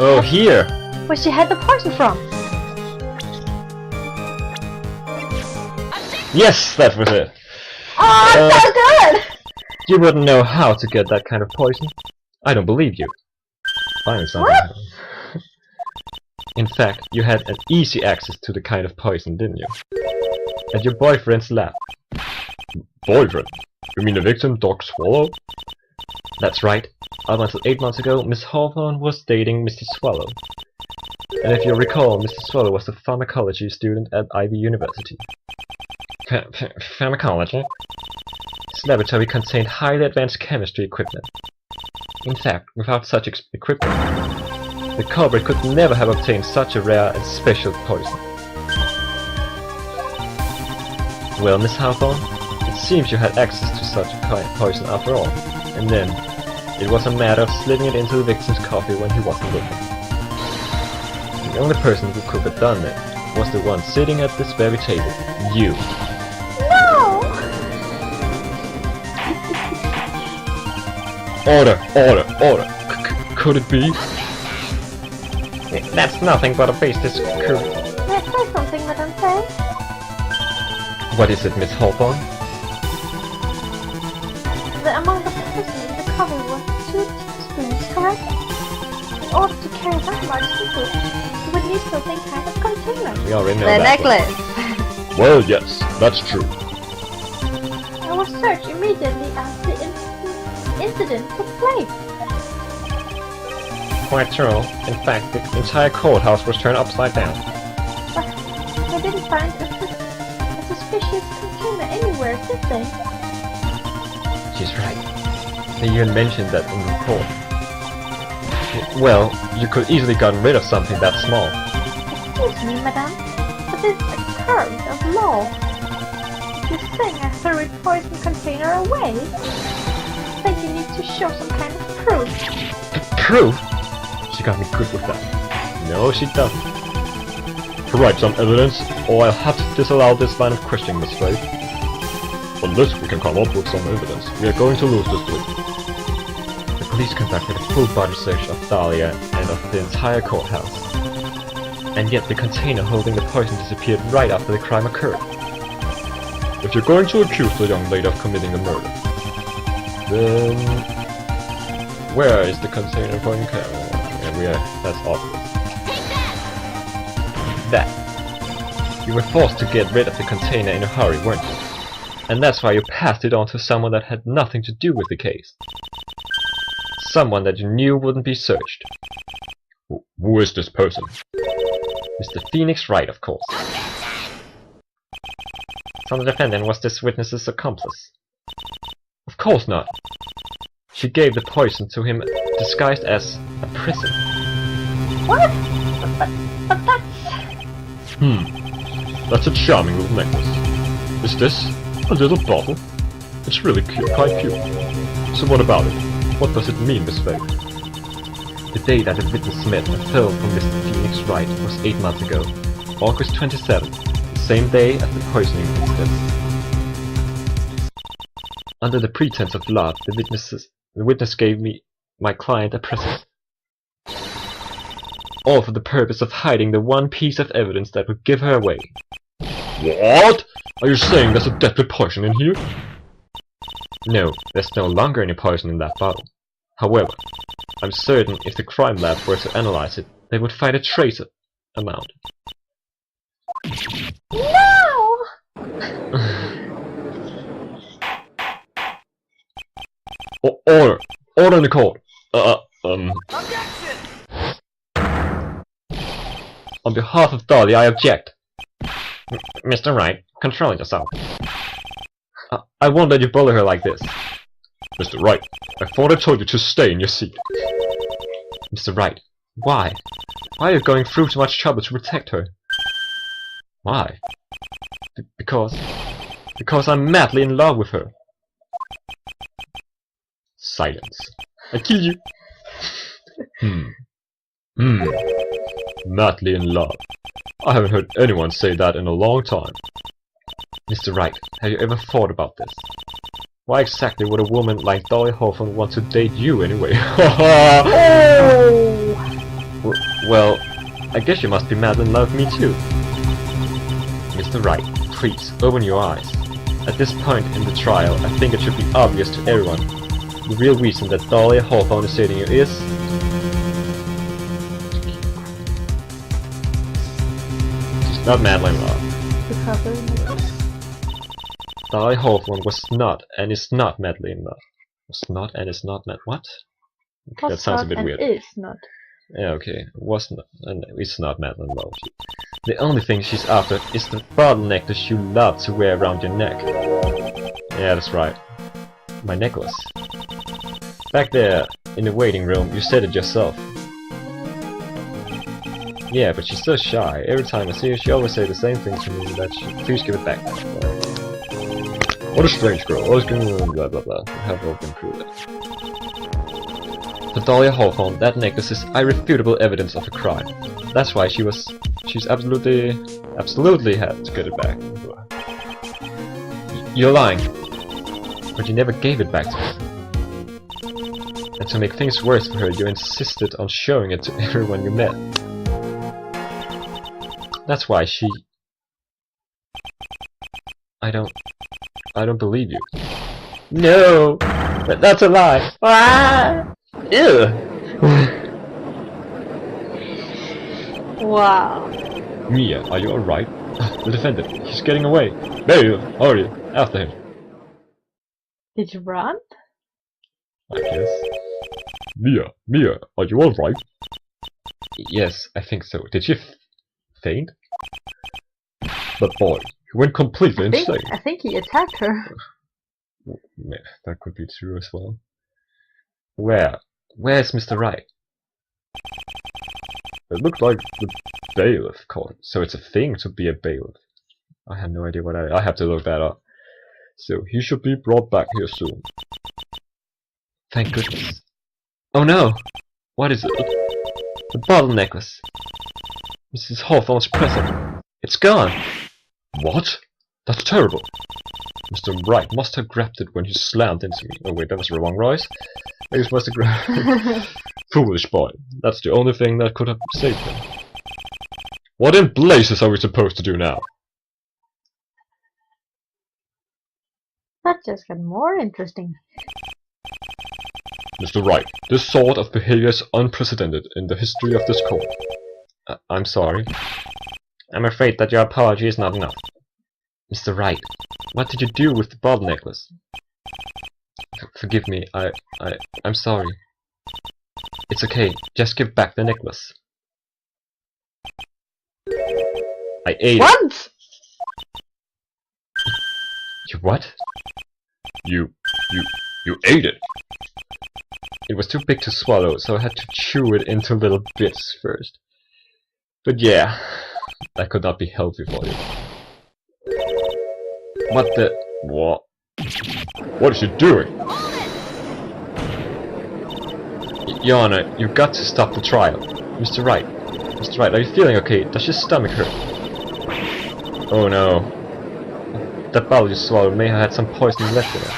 Oh, here! Where she had the poison from? Yes, that was it! Oh, so good! You wouldn't know how to get that kind of poison. I don't believe you. Find something. What? In fact, you had an easy access to the kind of poison, didn't you? At your boyfriend's lab. Boyfriend? You mean the victim, Dr. Swallow? That's right. Up until 8 months ago, Miss Hawthorne was dating Mr. Swallow. And if you recall, Mr. Swallow was a pharmacology student at Ivy University. Pharmacology? His laboratory contained highly advanced chemistry equipment. In fact, without such equipment, the culprit could never have obtained such a rare and special poison. Well, Miss Hawthorne, it seems you had access to such a kind of poison after all. And then, it was a matter of slitting it into the victim's coffee when he wasn't looking. The only person who could have done it was the one sitting at this very table. You. No! Order! Could it be? That's nothing but a baseless May I say something, Madame Faye? What is it, Miss Hawthorne? The amount of poison in the cover was 2 teaspoons, correct? In order to carry that much liquid, you would need something kind of container. We already know the that necklace! Well, yes, that's true. I was searched immediately as the incident took place. Quite true. In fact, the entire courthouse was turned upside down. But I didn't find a suspicious container anywhere, did they? She's right. They even mentioned that in the report. Well, you could easily gotten rid of something that small. Excuse me, madame, but this terms of law. If you think I threw a poison container away, I think you need to show some kind of proof. Proof? She got me good with that. No, she doesn't. Provide some evidence, or I'll have to disallow this line of questioning, Miss Wright. Unless we can come up with some evidence, we are going to lose this plea. The police conducted a full-body search of Dahlia and of the entire courthouse. And yet the container holding the poison disappeared right after the crime occurred. If you're going to accuse the young lady of committing a murder, then where is the container going? That's obvious. That. You were forced to get rid of the container in a hurry, weren't you? And that's why you passed it on to someone that had nothing to do with the case. Someone that you knew wouldn't be searched. Who is this person? Mr. Phoenix Wright, of course. So the defendant was this witness's accomplice. Of course not. She gave the poison to him disguised as a prison. What? But that's... That's a charming little necklace. Is this a little bottle? It's really cute, quite cute. So what about it? What does it mean, Miss Faye? The day that the witness met and fell from Mr. Phoenix Wright was 8 months ago, August 27th, the same day as the poisoning incident. Under the pretense of love, the witness gave my client a present. All for the purpose of hiding the one piece of evidence that would give her away. What? Are you saying there's a deadly poison in here? No, there's no longer any poison in that bottle. However, I'm certain if the crime lab were to analyze it, they would find a trace amount. No! Order! Order in the court! Objection! On behalf of Dahlia, I object. Mr. Wright, control yourself. I won't let you bully her like this. Mr. Wright, I thought I told you to stay in your seat. Mr. Wright, why? Why are you going through so much trouble to protect her? Why? Because I'm madly in love with her. Silence. I kill you. Madly in love. I haven't heard anyone say that in a long time. Mr. Wright, have you ever thought about this? Why exactly would a woman like Dahlia Hawthorne want to date you anyway? Well, I guess you must be madly in love with me too. Mr. Wright, please, open your eyes. At this point in the trial, I think it should be obvious to everyone. The real reason that Dahlia Hawthorne is dating you is... she's not madly in love. Dahlia Hawthorne was not and is not madly in love. Was not and is not mad. What? Okay, that sounds a bit weird. Is not. Yeah, okay. Was not and is not madly in love. The only thing she's after is the bottle necklace you love to wear around your neck. Yeah, that's right. My necklace. Back there in the waiting room, you said it yourself. Yeah, but she's so shy. Every time I see her, she always says the same thing to me, that she please give it back. What a strange girl, always going blah blah blah. I have all been through that. For Dahlia Hawthorne, that necklace is irrefutable evidence of a crime. That's why she's absolutely had to get it back. You're lying. But you never gave it back to her. And to make things worse for her, you insisted on showing it to everyone you met. That's why she... I don't believe you. No! That's a lie! Ah! Ew! Wow. Mia, are you alright? The defendant, he's getting away. There, hurry, after him. Did you run? I guess. Mia, are you alright? Yes, I think so. Did she faint? But boy, he went completely insane. I think he attacked her. Yeah, that could be true as well. Where's Mr. Wright? It looked like the bailiff caught him, so it's a thing to be a bailiff. I have no idea what I have to look that up. So he should be brought back here soon. Thank goodness. Oh no! What is it? The bottle necklace. Mrs. Hawthorne's present. It's gone! What? That's terrible. Mr. Wright must have grabbed it when he slammed into me. Oh wait, that was the wrong Royce. I just must have grabbed Foolish boy. That's the only thing that could have saved him. What in blazes are we supposed to do now? That just got more interesting. Mr. Wright, this sort of behavior is unprecedented in the history of this court. I'm sorry. I'm afraid that your apology is not enough. Mr. Wright, what did you do with the bottle necklace? Forgive me, I'm sorry. It's okay, just give back the necklace. I ate it. What? You what? You ate it? It was too big to swallow, so I had to chew it into little bits first. But yeah, that could not be healthy for you. What the... What? What is she doing? Your Honor, you've got to stop the trial. Mr. Wright. Mr. Wright, are you feeling okay? Does your stomach hurt? Oh no. That bottle you swallowed may have had some poison left in it.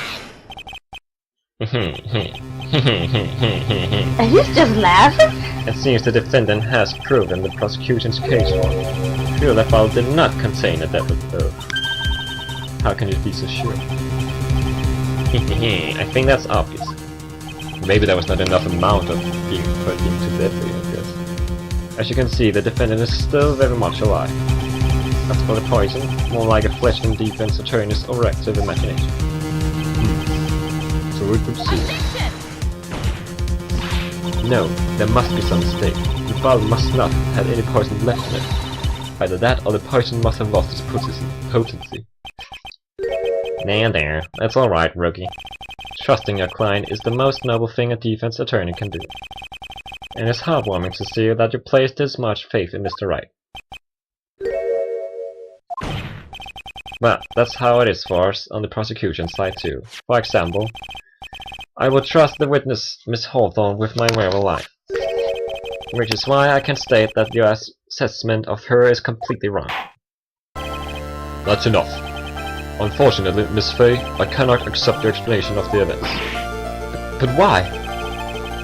And he's just laughing? It seems the defendant has proven the prosecution's case wrong. Sure, that bottle did not contain a deadly pill. How can you be so sure? I think that's obvious. Maybe there was not enough amount of being put into deadly, I guess. As you can see, the defendant is still very much alive. As for the poison, more like a flesh and defense attorney's overactive imagination. So we could see. No, there must be some mistake. The bottle must not have any poison left in it. Either that or the poison must have lost its potency. There, that's alright, rookie. Trusting your client is the most noble thing a defense attorney can do. And it's heartwarming to see that you place this much faith in Mr. Wright. Well, that's how it is for us on the prosecution side too. For example, I would trust the witness, Miss Hawthorne, with my very life. Which is why I can state that your assessment of her is completely wrong. That's enough. Unfortunately, Miss Fay, I cannot accept your explanation of the events. But why?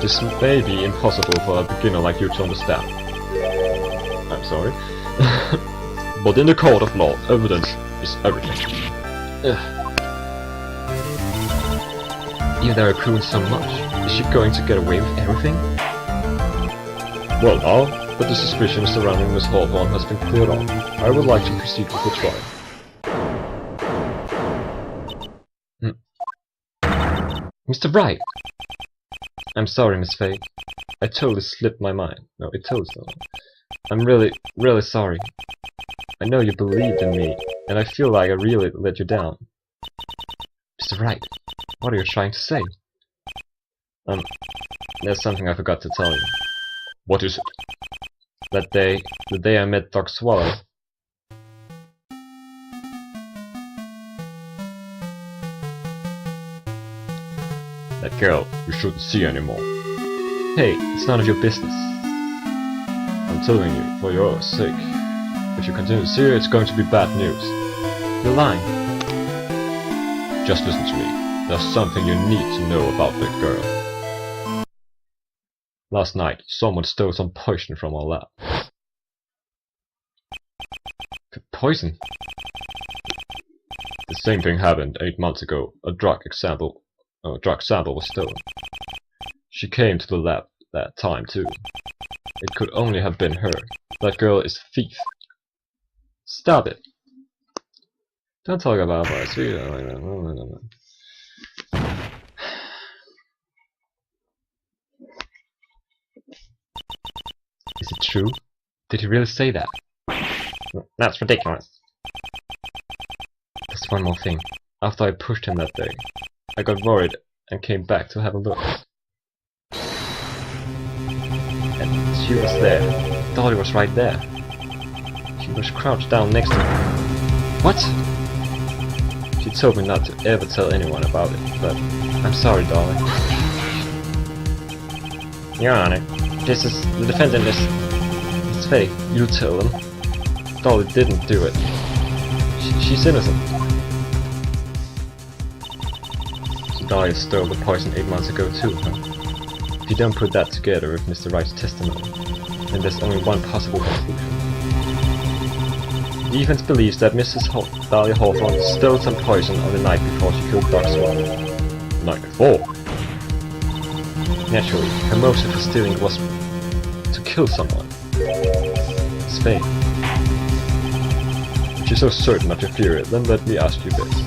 This may be impossible for a beginner like you to understand. I'm sorry. But in the court of law, evidence is everything. If there are proven so much, is she going to get away with everything? Well now, but the suspicion surrounding Miss Hawthorne has been cleared up. I would like to proceed with the trial. Mr. Wright! I'm sorry, Miss Fay. I totally slipped my mind. No, it totally slipped. I'm really sorry. I know you believed in me, and I feel like I really let you down. Mr. Wright, what are you trying to say? There's something I forgot to tell you. What is it? The day I met Dr. Swallow. That girl you shouldn't see anymore. Hey, it's none of your business. I'm telling you, for your sake. If you continue to see her, it's going to be bad news. You're lying. Just listen to me. There's something you need to know about that girl. Last night, someone stole some poison from our lab. Poison? The same thing happened 8 months ago. A drug sample was stolen. She came to the lab that time too. It could only have been her. That girl is a thief. Stop it. Don't talk about my sweet. Is it true? Did he really say that? That's ridiculous. There's one more thing. After I pushed him that day, I got worried and came back to have a look. And she was there. Dahlia was right there. She was crouched down next to me. What? She told me not to ever tell anyone about it, but I'm sorry, darling. Your Honor, this is the defendant is fake. You tell him. Dolly didn't do it. She's innocent. So Dahlia stole the poison 8 months ago too, huh? If you don't put that together with Mr. Wright's testimony, then there's only one possible conclusion. The defense believes that Mrs. Dahlia Hawthorne stole some poison on the night before she killed Dr. Swallow. The night before? Naturally, her motive for stealing was to kill someone. It's fate. If you're so certain of your theory, then let me ask you this.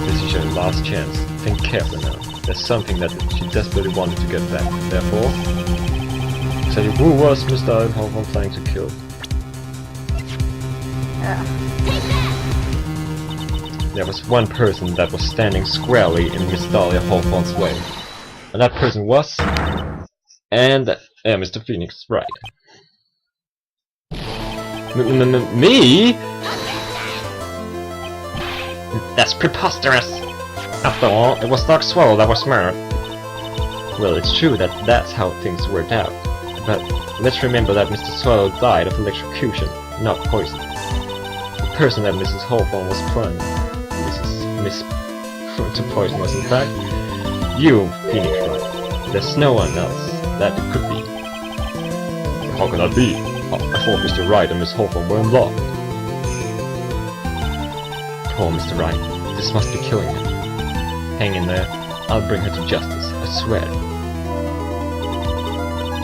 This is your last chance. Think carefully now. There's something that she desperately wanted to get back. Therefore, say who was Miss Dahlia Hawthorne planning to kill? There was one person that was standing squarely in Miss Dahlia Hawthorne's way. And that person was... And... Mr. Phoenix, right. Me? That's preposterous! After all, it was Dr. Swallow that was murdered. Well, it's true that that's how things worked out. But let's remember that Mr. Swallow died of electrocution, not poison. The person that Mrs. Hawthorne was planning, to poison was in fact you, Phoenix, right? There's no one else that it could be. How can that be? I thought Mr. Wright and Miss Hawthorne were in love. Poor Mr. Wright, this must be killing him. Hang in there, I'll bring her to justice, I swear.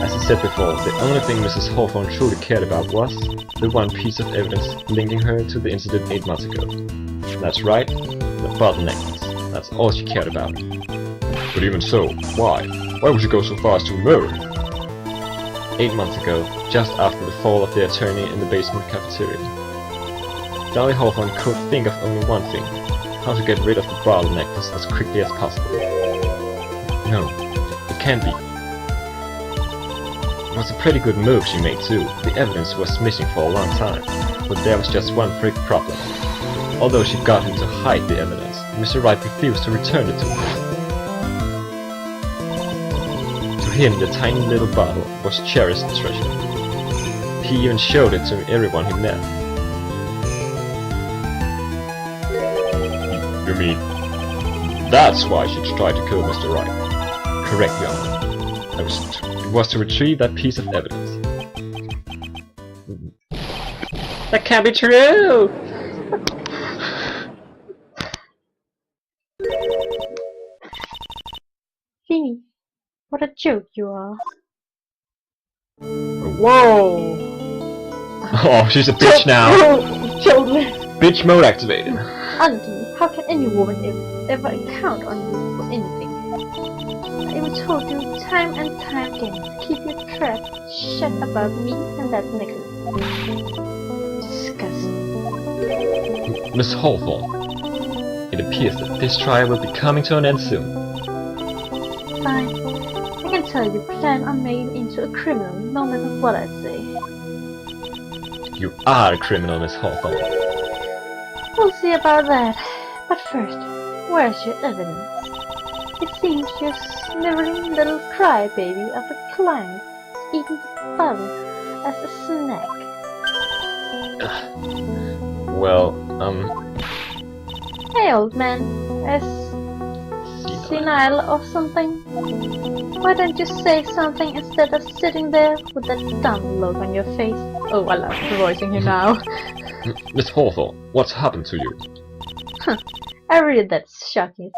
As I said before, the only thing Mrs. Hawthorne truly cared about was the one piece of evidence linking her to the incident 8 months ago. That's right, the bottle necklace. That's all she cared about. But even so, why? Why would you go so far as to murder? 8 months ago, just after the fall of the attorney in the basement cafeteria. Dahlia Hawthorne could think of only one thing: how to get rid of the bottle necklace as quickly as possible. No, it can't be. It was a pretty good move she made too. The evidence was missing for a long time, but there was just one big problem. Although she got him to hide the evidence, Mr. Wright refused to return it to her. To him, the tiny little bottle was cherished treasure. He even showed it to everyone he met. You mean, that's why she tried to kill Mr. Wright? Correct, Your Honor. It was to retrieve that piece of evidence. That can't be true! Feeny, what a joke you are. Whoa! Oh, she's a bitch now. Totally. Bitch mode activated. Honestly, how can any woman ever count on you for anything? I even told you time and time again to keep your trap shut about me and that necklace. Disgusting. Miss Hawthorne, it appears that this trial will be coming to an end soon. Fine. I can tell you plan on making into a criminal no matter what I say. You are a criminal, Miss Hawthorne. We'll see about that. But first, where's your evidence? It seems your sniveling little crybaby of a client is eating the bottle as a snack. Well, Hey, old man. As senile or something? Why don't you say something instead of sitting there with that dumb look on your face? Oh, I love voicing you now. Miss Hawthorne, what's happened to you? I read that shocking.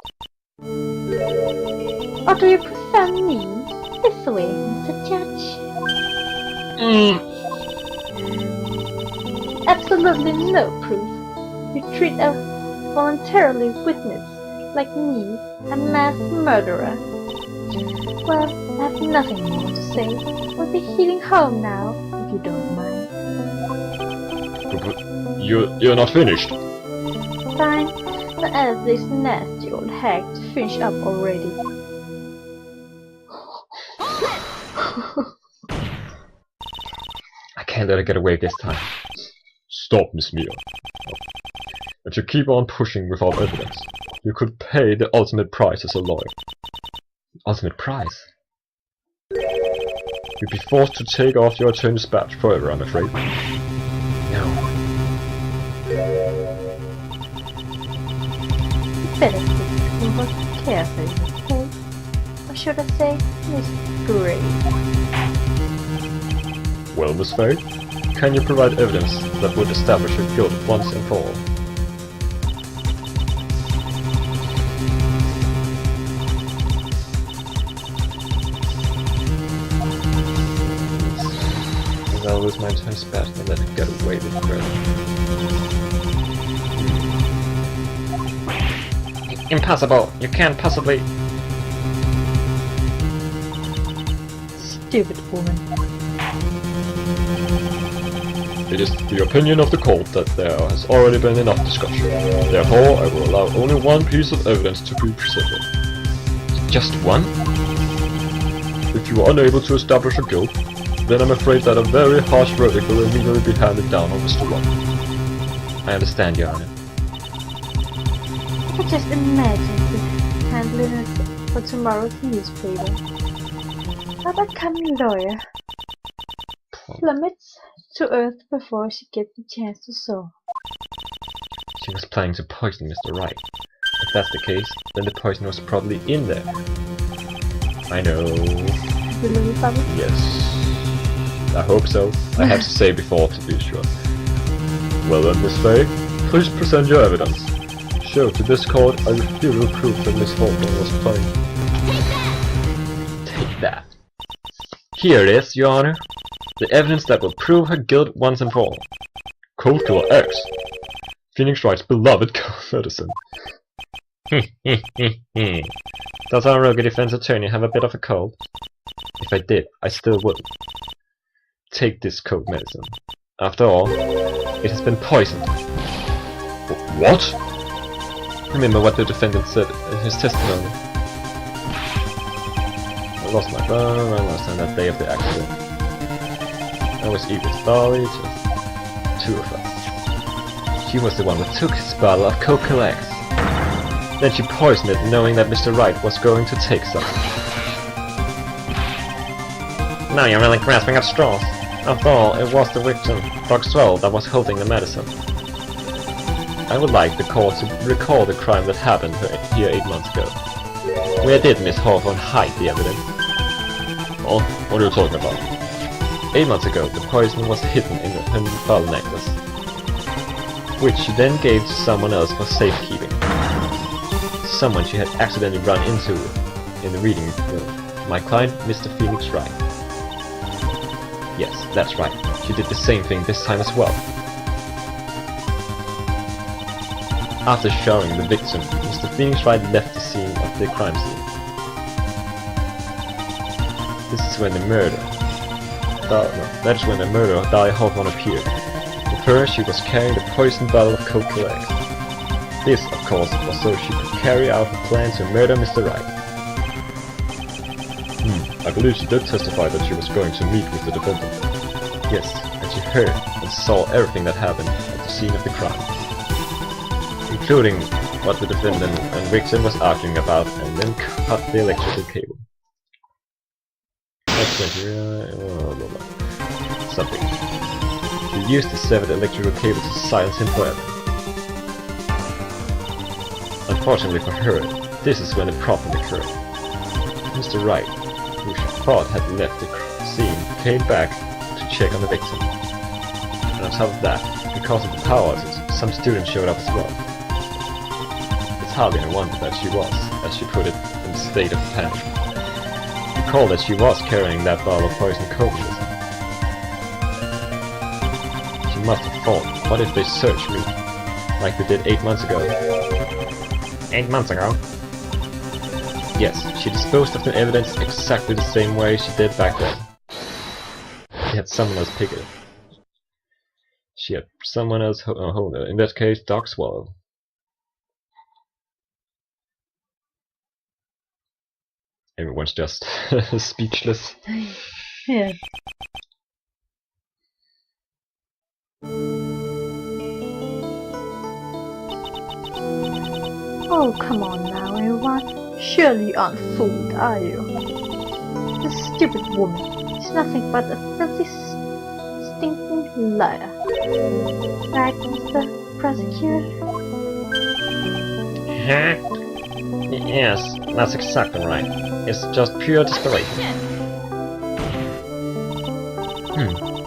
Or do you prefer me this way, Mr. Judge? Absolutely no proof. You treat a voluntarily witness like me, a mass murderer. Well, I have nothing more to say. We'll be heading home now, if you don't mind. You're not finished. Fine, but ask this nasty old hag to finish up already. I can't let her get away this time. Stop, Miss Mia. but you keep on pushing without evidence. You could pay the ultimate price as a lawyer. Ultimate price? You'd be forced to take off your attorney's badge forever, I'm afraid. No. Better speak more carefully, okay? Or should I say, Miss Grey? Well, Miss Faye, can you provide evidence that would establish your guilt once and for all? I'll lose my attorney's badge and let it get away with murder. Impossible! You can't possibly... Stupid woman. It is the opinion of the court that there has already been enough discussion. Therefore, I will allow only one piece of evidence to be presented. Just one? If you are unable to establish your guilt, then I'm afraid that a very harsh verdict will immediately be handed down on Mr. Wright. I understand, Your Honor. I could just imagine handling it for tomorrow's newspaper. How about coming lawyer? Plummets to earth before she gets the chance to soar. She was planning to poison Mr. Wright. If that's the case, then the poison was probably in there. I know. Believe I would? Yes. I hope so. I have to say before to be sure. Well then, Miss Faye, please present your evidence. Show to this court irrefutable proof that Miss Hawthorne was playing. Take that. Here it is, Your Honor. The evidence that will prove her guilt once and for all. Cold Killer X. Phoenix Wright's beloved medicine. Does our rogue defense attorney have a bit of a cold? If I did, I still would. Take this cold medicine. After all, it has been poisoned. What? Remember what the defendant said in his testimony. I lost my phone last time that day of the accident. I was eager to Dahlia, just two of us. She was the one who took his bottle of Coca-Cola X. Then she poisoned it knowing that Mr. Wright was going to take some. Now you're really grasping at straws. After all, it was the victim, Dr. Swell, that was holding the medicine. I would like the court to recall the crime that happened here 8 months ago. Where did Miss Hawthorne hide the evidence? Oh, what are you talking about? 8 months ago, the poison was hidden in her bottle necklace, which she then gave to someone else for safekeeping. Someone she had accidentally run into in the reading room. My client, Mr. Phoenix Wright. Yes, that's right. She did the same thing this time as well. After showering the victim, Mr. Phoenix Wright left the scene of the crime scene. This is when the murder... that's when the murder of Dahlia Hawthorne appeared. With her, she was carrying the poisoned bottle of Coca-Cola X. This, of course, was so she could carry out her plan to murder Mr. Wright. I believe she did testify that she was going to meet with the defendant. Yes, and she heard and saw everything that happened at the scene of the crime, including what the defendant and victim was arguing about, and then cut the electrical cable. Something. She used the severed electrical cable to silence him forever. Unfortunately for her, this is when the problem occurred. Mr. Wright, who she thought had left the scene, came back to check on the victim. And on top of that, because of the power outage, some students showed up as well. It's hardly a wonder that she was, as she put it, in a state of panic. Recall that she was carrying that bottle of poison coke with her. She must have thought, what if they searched me, like they did 8 months ago? 8 months ago? Yes, she disposed of the evidence exactly the same way she did back then. She had someone else pick it. She had someone else hold it. In that case, Doc Swallow. Everyone's just speechless. Yes. Oh, come on now, everyone. Surely you aren't fooled, are you? This stupid woman is nothing but a filthy, stinking liar. Right, Mr. Prosecutor? Huh? Yes, that's exactly right. It's just pure desperation.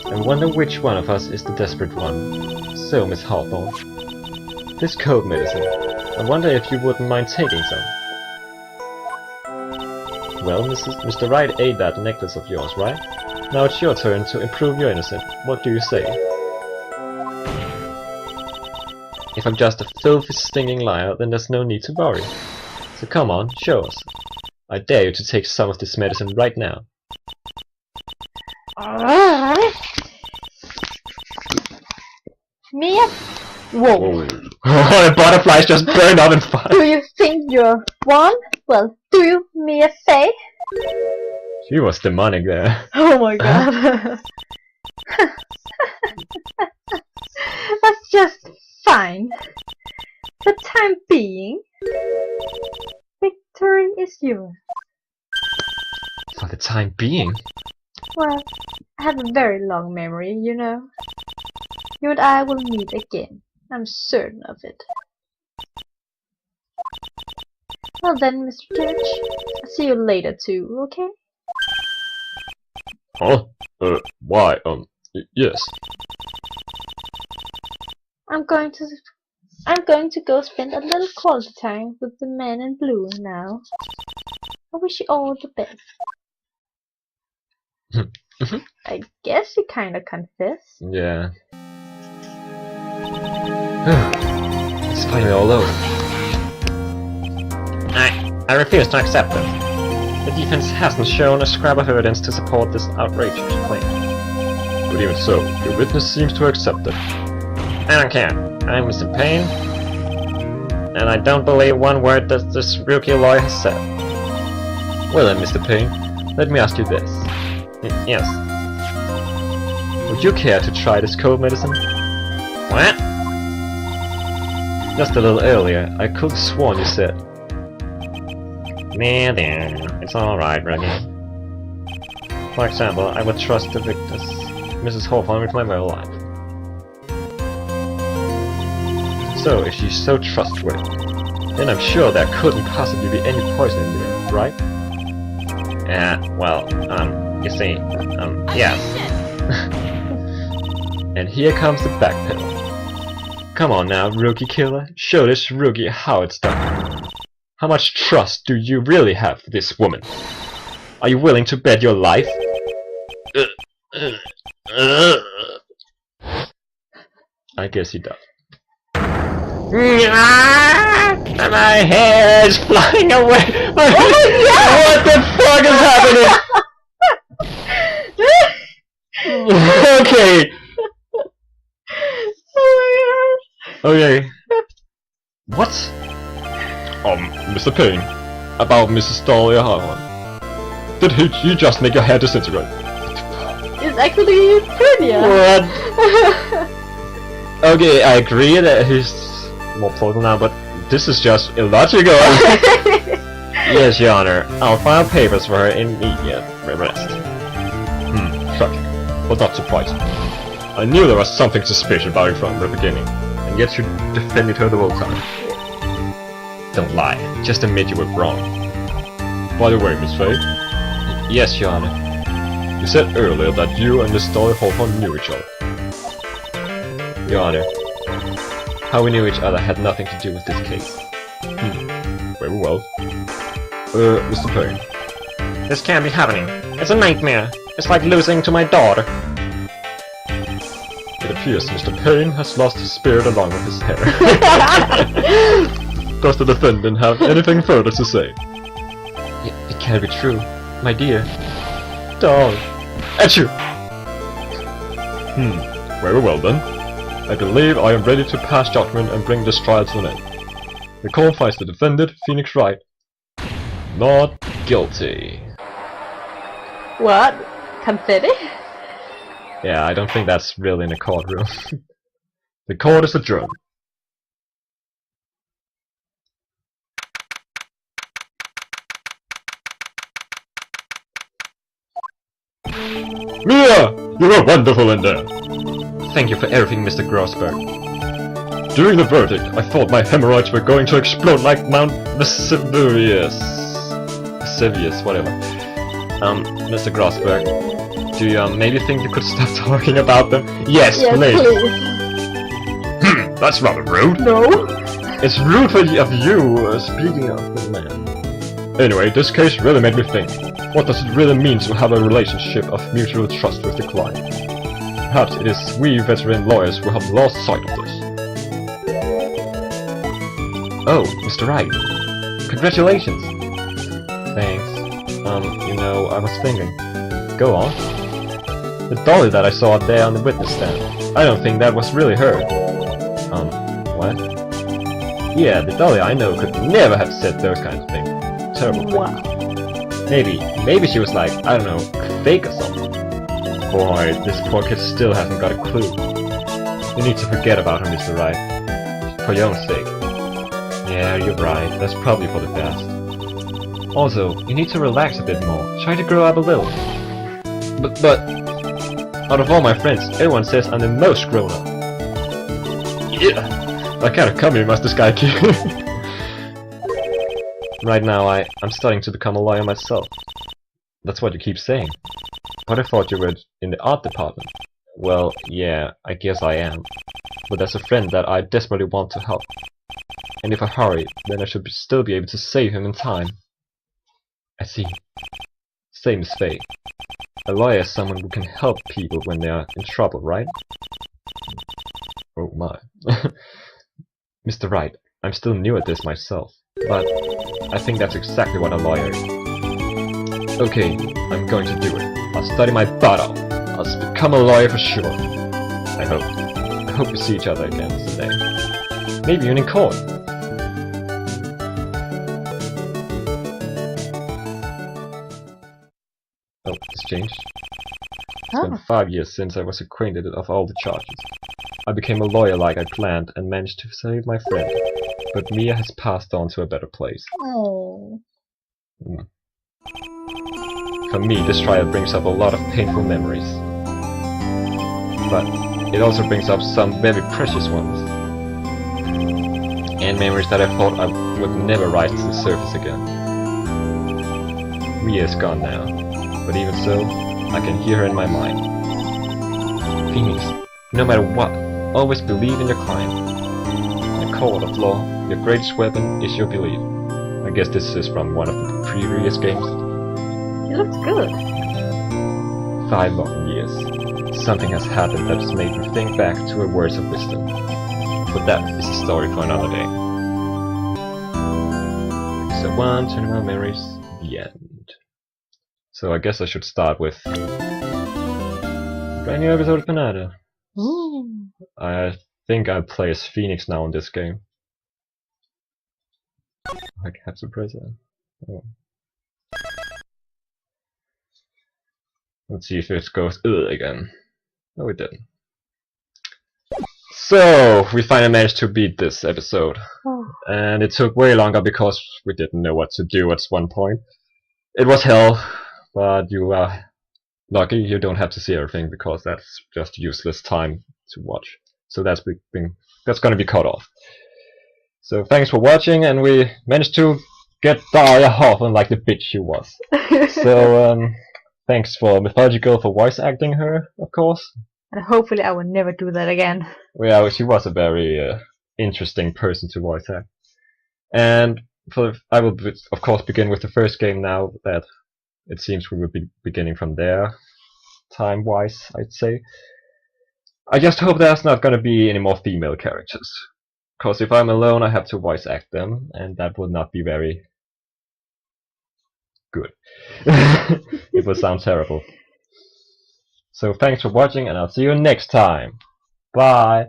I wonder which one of us is the desperate one. So, Miss Hawthorne, this cold medicine, I wonder if you wouldn't mind taking some. Well, Mr. Wright ate that necklace of yours, right? Now it's your turn to improve your innocence. What do you say? If I'm just a filthy, stinging liar, then there's no need to worry. So come on, show us. I dare you to take some of this medicine right now. Mia? Whoa. The butterflies just burned out in fire. Do you think you're one? Well, do you, Mia Fey? She was demonic there. Oh my god. That's just fine. For the time being, victory is yours. For the time being? Well, I have a very long memory, you know. You and I will meet again. I'm certain of it. Well then, Mr. Judge, I'll see you later too, okay? Huh? Why, yes. I'm going to go spend a little quality time with the man in blue now. I wish you all the best. I guess you kinda confess. Yeah. It's finally all over. I refuse to accept it. The defense hasn't shown a scrap of evidence to support this outrageous claim. But even so, your witness seems to accept it. I don't care. I'm Mr. Payne, and I don't believe one word that this rookie lawyer has said. Well then, Mr. Payne, let me ask you this. Yes. Would you care to try this cold medicine? What? Just a little earlier, I could have sworn you said. Nah, it's alright, Reggie. For example, I would trust the victors, Mrs. Hawthorne, with my whole life. So, if she's so trustworthy, then I'm sure there couldn't possibly be any poison in there, right? Well, you see, yes. And here comes the backpedal. Come on now, rookie killer, show this rookie how it's done. How much trust do you really have for this woman? Are you willing to bet your life? I guess he does. My hair is flying away! Oh what the fuck is happening? Okay. Okay. What? Mr. Payne, about Mrs. Dahlia Hawthorne. Did you just make your hair disintegrate? It's actually prettier. What? Okay, I agree that he's more plausible now, but this is just illogical. Yes, Your Honor. I'll file papers for her immediate arrest. Shocking, but not surprising. I knew there was something suspicious about you from the beginning, and yet you defended her the whole time. Don't lie, just admit you were wrong. By the way, Miss Faye. Yes, Your Honor. You said earlier that you and Miss Dahlia Hawthorne knew each other. Your Honor, how we knew each other had nothing to do with this case. Very well. Mr. Payne. This can't be happening. It's a nightmare. It's like losing to my daughter. It appears Mr. Payne has lost his spirit along with his hair. Does the defendant have anything further to say? It can't be true, my dear. Darling. At you! Very well then. I believe I am ready to pass judgment and bring this trial to an end. The court finds the defendant, Phoenix Wright, not guilty. What? Confetti? Yeah, I don't think that's really in a courtroom. The court is adjourned. Mia! You were wonderful in there! Thank you for everything, Mr. Grossberg. During the verdict, I thought my hemorrhoids were going to explode like Mount Vesuvius. Vesuvius, whatever. Mr. Grossberg, do you maybe think you could stop talking about them? Yes, Yes, please! please. That's rather rude! No. It's rude of you, speaking of the man. Anyway, this case really made me think. What does it really mean to have a relationship of mutual trust with the client? Perhaps it is we veteran lawyers who have lost sight of this. Oh, Mr. Wright. Congratulations. Thanks. You know, I was thinking. Go on. The dolly that I saw there on the witness stand. I don't think that was really her. What? Yeah, the dolly I know could never have said those kinds of things. Terrible things. Wow. Maybe she was like, I don't know, fake or something. Boy, this poor kid still hasn't got a clue. You need to forget about her, Mr. Wright. For your own sake. Yeah, you're right. That's probably for the best. Also, you need to relax a bit more. Try to grow up a little. But out of all my friends, everyone says I'm the most grown up. Yeah! What kind of company must this guy keep? Right now, I'm starting to become a lawyer myself. That's what you keep saying. But I thought you were in the art department. Well, yeah, I guess I am. But there's a friend that I desperately want to help. And if I hurry, then I should still be able to save him in time. I see. Same as Faye. A lawyer is someone who can help people when they are in trouble, right? Oh my. Mr. Wright, I'm still new at this myself, but I think that's exactly what a lawyer is. Okay, I'm going to do it. I'll study my butt off. I'll become a lawyer for sure. I hope we see each other again someday. Maybe even in court. Oh, it's changed. It's been 5 years since I was acquainted of all the charges. I became a lawyer like I planned and managed to save my friend, but Mia has passed on to a better place. Oh. For me, this trial brings up a lot of painful memories, but it also brings up some very precious ones, and memories that I thought I would never rise to the surface again. Mia is gone now, but even so, I can hear her in my mind. Phoenix, no matter what, always believe in your client. In a court of law, your greatest weapon is your belief. I guess this is from one of the previous games. It looks good. 5 long years. Something has happened that has made me think back to her words of wisdom. But that is a story for another day. So 1, turning my memories, the end. So I guess I should start with brand new episode of Panada. I think I'll play as Phoenix now in this game. I have to press it. Oh. Let's see if it goes again. No, it didn't. So, we finally managed to beat this episode. Oh. And it took way longer because we didn't know what to do at one point. It was hell, but you are lucky you don't have to see everything because that's just useless time to watch. So that's gonna be cut off. So thanks for watching, and we managed to get Dahlia Hawthorne like the bitch she was. So thanks for Mythology-Girl for voice acting her, of course. And hopefully I will never do that again. Yeah, she was a very interesting person to voice act. And I will of course begin with the first game now that it seems we will be beginning from there, time-wise, I'd say. I just hope there's not gonna be any more female characters. Because if I'm alone, I have to voice act them, and that would not be very good. It would sound terrible. So thanks for watching, and I'll see you next time. Bye!